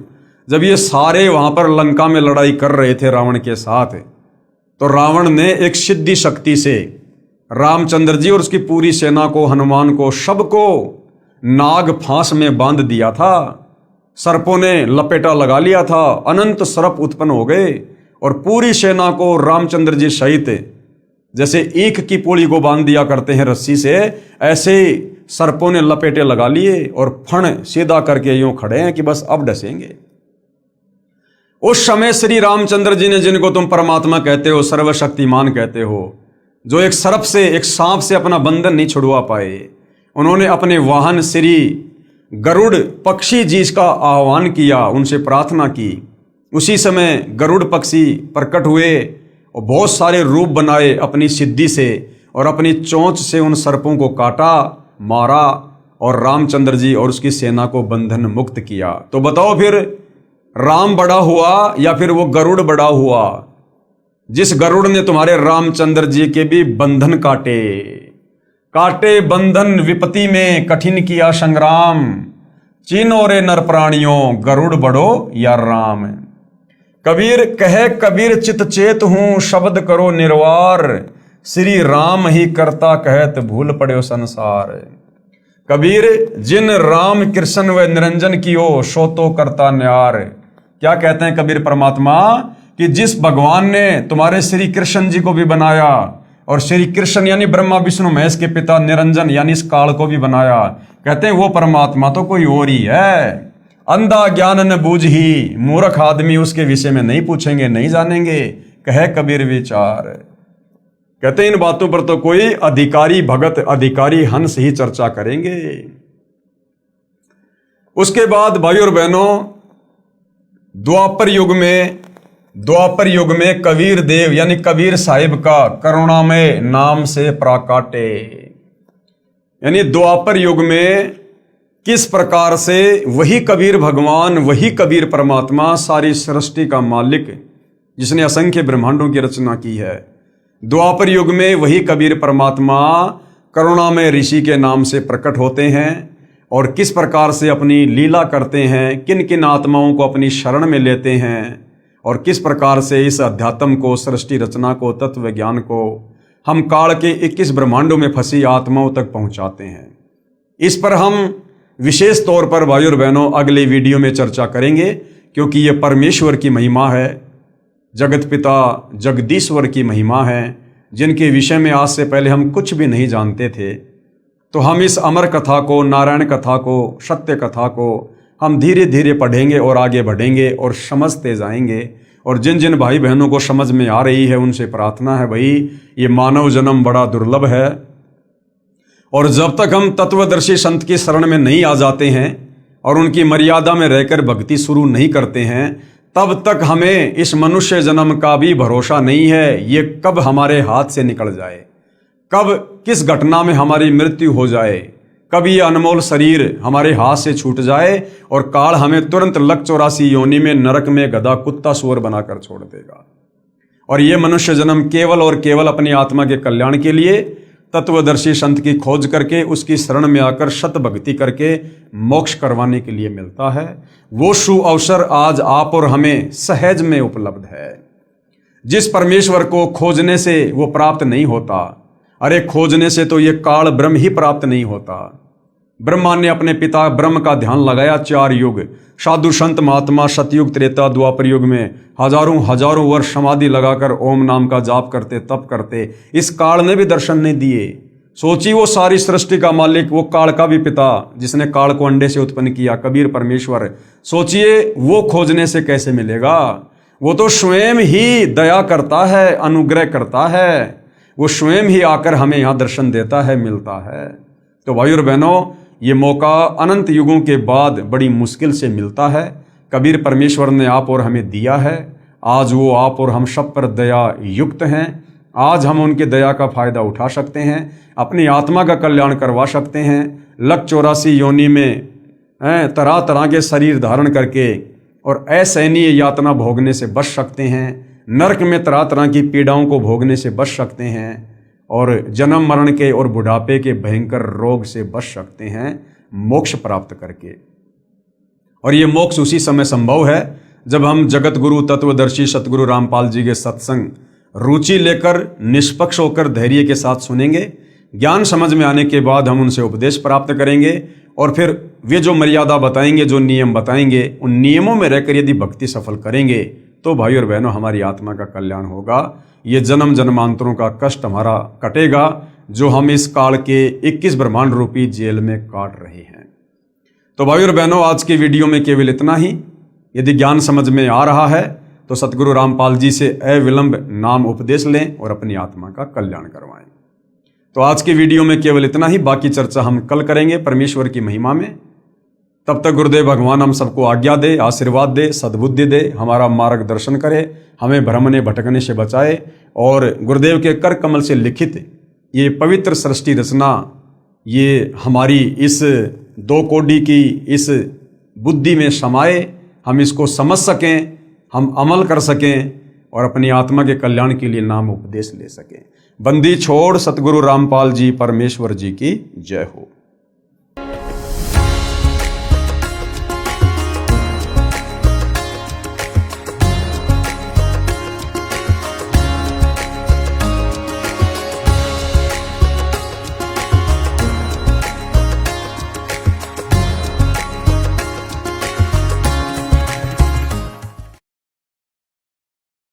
जब ये सारे वहां पर लंका में लड़ाई कर रहे थे रावण के साथ, तो रावण ने एक सिद्धि शक्ति से रामचंद्र जी और उसकी पूरी सेना को, हनुमान को, सबको नाग फांस में बांध दिया था। सर्पों ने लपेटा लगा लिया था, अनंत सर्प उत्पन्न हो गए और पूरी सेना को रामचंद्र जी सहित जैसे ईख की पोली को बांध दिया करते हैं रस्सी से, ऐसे सर्पों ने लपेटे लगा लिए और फण सीधा करके यूं खड़े हैं कि बस अब डसेंगे। उस समय श्री रामचंद्र जी ने, जिनको तुम परमात्मा कहते हो, सर्वशक्तिमान कहते हो, जो एक सर्प से, एक सांप से अपना बंधन नहीं छुड़वा पाए, उन्होंने अपने वाहन श्री गरुड़ पक्षी जी का आह्वान किया, उनसे प्रार्थना की। उसी समय गरुड़ पक्षी प्रकट हुए और बहुत सारे रूप बनाए अपनी सिद्धि से, और अपनी चोंच से उन सर्पों को काटा, मारा और रामचंद्र जी और उसकी सेना को बंधन मुक्त किया। तो बताओ फिर राम बड़ा हुआ या फिर वो गरुड़ बड़ा हुआ, जिस गरुड़ ने तुम्हारे रामचंद्र जी के भी बंधन काटे? काटे बंधन विपत्ति में कठिन किया संग्राम, चीनो रे नर प्राणियों गरुड़ बड़ो या राम। कबीर कहे कबीर चित चेत हूं, शब्द करो निर्वार, श्री राम ही करता कहत भूल पड़ो संसार। कबीर जिन राम कृष्ण व निरंजन कियो, सो तो करता न्यार। क्या कहते हैं कबीर परमात्मा कि जिस भगवान ने तुम्हारे श्री कृष्ण जी को भी बनाया, और श्री कृष्ण यानी ब्रह्मा विष्णु महेश के पिता, निरंजन यानी इस काल को भी बनाया, कहते हैं वो परमात्मा तो कोई और ही है। अंधा ज्ञान न बूझ ही, मूर्ख आदमी उसके विषय में नहीं पूछेंगे, नहीं जानेंगे, कहे कबीर विचार। कहते हैं इन बातों पर तो कोई अधिकारी भगत, अधिकारी हंस ही चर्चा करेंगे। उसके बाद भाई और बहनों, द्वापर युग में कबीर देव यानी कबीर साहिब का करुणामय नाम से प्राकाटे, यानी द्वापर युग में किस प्रकार से वही कबीर भगवान, वही कबीर परमात्मा, सारी सृष्टि का मालिक, जिसने असंख्य ब्रह्मांडों की रचना की है, द्वापर युग में वही कबीर परमात्मा करुणामय ऋषि के नाम से प्रकट होते हैं और किस प्रकार से अपनी लीला करते हैं, किन किन आत्माओं को अपनी शरण में लेते हैं, और किस प्रकार से इस अध्यात्म को, सृष्टि रचना को, तत्व विज्ञान को हम काल के 21 ब्रह्मांडों में फंसी आत्माओं तक पहुंचाते हैं। इस पर हम विशेष तौर पर भाइयों और बहनों अगले वीडियो में चर्चा करेंगे, क्योंकि ये परमेश्वर की महिमा है, जगत पिता जगदीश्वर की महिमा है, जिनके विषय में आज से पहले हम कुछ भी नहीं जानते थे। तो हम इस अमर कथा को, नारायण कथा को, सत्य कथा को हम धीरे धीरे पढ़ेंगे और आगे बढ़ेंगे और समझते जाएंगे। और जिन जिन भाई बहनों को समझ में आ रही है उनसे प्रार्थना है, भाई ये मानव जन्म बड़ा दुर्लभ है, और जब तक हम तत्वदर्शी संत की शरण में नहीं आ जाते हैं और उनकी मर्यादा में रहकर भक्ति शुरू नहीं करते हैं, तब तक हमें इस मनुष्य जन्म का भी भरोसा नहीं है। ये कब हमारे हाथ से निकल जाए, कब किस घटना में हमारी मृत्यु हो जाए, कब ये अनमोल शरीर हमारे हाथ से छूट जाए और काल हमें तुरंत लक 84 योनि में, नरक में गधा कुत्ता सूअर बनाकर छोड़ देगा। और ये मनुष्य जन्म केवल और केवल अपनी आत्मा के कल्याण के लिए तत्वदर्शी संत की खोज करके, उसकी शरण में आकर सत भक्ति करके मोक्ष करवाने के लिए मिलता है। वो सु अवसर आज आप और हमें सहज में उपलब्ध है। जिस परमेश्वर को खोजने से वो प्राप्त नहीं होता, अरे खोजने से तो ये काल ब्रह्म ही प्राप्त नहीं होता। ब्रह्मा ने अपने पिता ब्रह्म का ध्यान लगाया 4 युग, साधु संत महात्मा सतयुग त्रेता द्वापर युग में हजारों वर्ष समाधि लगाकर ओम नाम का जाप करते, तप करते, इस काल ने भी दर्शन नहीं दिए। सोची वो सारी सृष्टि का मालिक, वो काल का भी पिता, जिसने काल को अंडे से उत्पन्न किया, कबीर परमेश्वर, सोचिए वो खोजने से कैसे मिलेगा। वो तो स्वयं ही दया करता है, अनुग्रह करता है, वो स्वयं ही आकर हमें यहाँ दर्शन देता है, मिलता है। तो भाइयों और बहनों, ये मौका अनंत युगों के बाद बड़ी मुश्किल से मिलता है। कबीर परमेश्वर ने आप और हमें दिया है। आज वो आप और हम सब पर दया युक्त हैं। आज हम उनकी दया का फायदा उठा सकते हैं, अपनी आत्मा का कल्याण करवा सकते हैं। लक 84 योनि में तरह तरह के शरीर धारण करके और असहनीय यातना भोगने से बच सकते हैं। नरक में तरह तरह की पीड़ाओं को भोगने से बच सकते हैं और जन्म मरण के और बुढ़ापे के भयंकर रोग से बच सकते हैं, मोक्ष प्राप्त करके। और ये मोक्ष उसी समय संभव है जब हम जगत गुरु तत्वदर्शी सतगुरु रामपाल जी के सत्संग रुचि लेकर, निष्पक्ष होकर, धैर्य के साथ सुनेंगे। ज्ञान समझ में आने के बाद हम उनसे उपदेश प्राप्त करेंगे और फिर वे जो मर्यादा बताएंगे, जो नियम बताएंगे, उन नियमों में रहकर यदि भक्ति सफल करेंगे तो भाई और बहनों हमारी आत्मा का कल्याण होगा। ये जन्म जन्मांतरों का कष्ट हमारा कटेगा जो हम इस काल के 21 ब्रह्मांड रूपी जेल में काट रहे हैं। तो भाई और बहनों, आज के वीडियो में केवल इतना ही। यदि ज्ञान समझ में आ रहा है तो सतगुरु रामपाल जी से अविलंब नाम उपदेश लें और अपनी आत्मा का कल्याण करवाएं। तो आज के वीडियो में केवल इतना ही, बाकी चर्चा हम कल करेंगे परमेश्वर की महिमा में। तब तक गुरुदेव भगवान हम सबको आज्ञा दे, आशीर्वाद दे, सद्बुद्धि दे, हमारा मार्गदर्शन करे, हमें भ्रमने भटकने से बचाए और गुरुदेव के कर कमल से लिखित ये पवित्र सृष्टि रचना, ये हमारी इस 2 कोडी की इस बुद्धि में समाये, हम इसको समझ सकें, हम अमल कर सकें और अपनी आत्मा के कल्याण के लिए नाम उपदेश ले सकें। बंदी छोड़ सतगुरु रामपाल जी परमेश्वर जी की जय हो।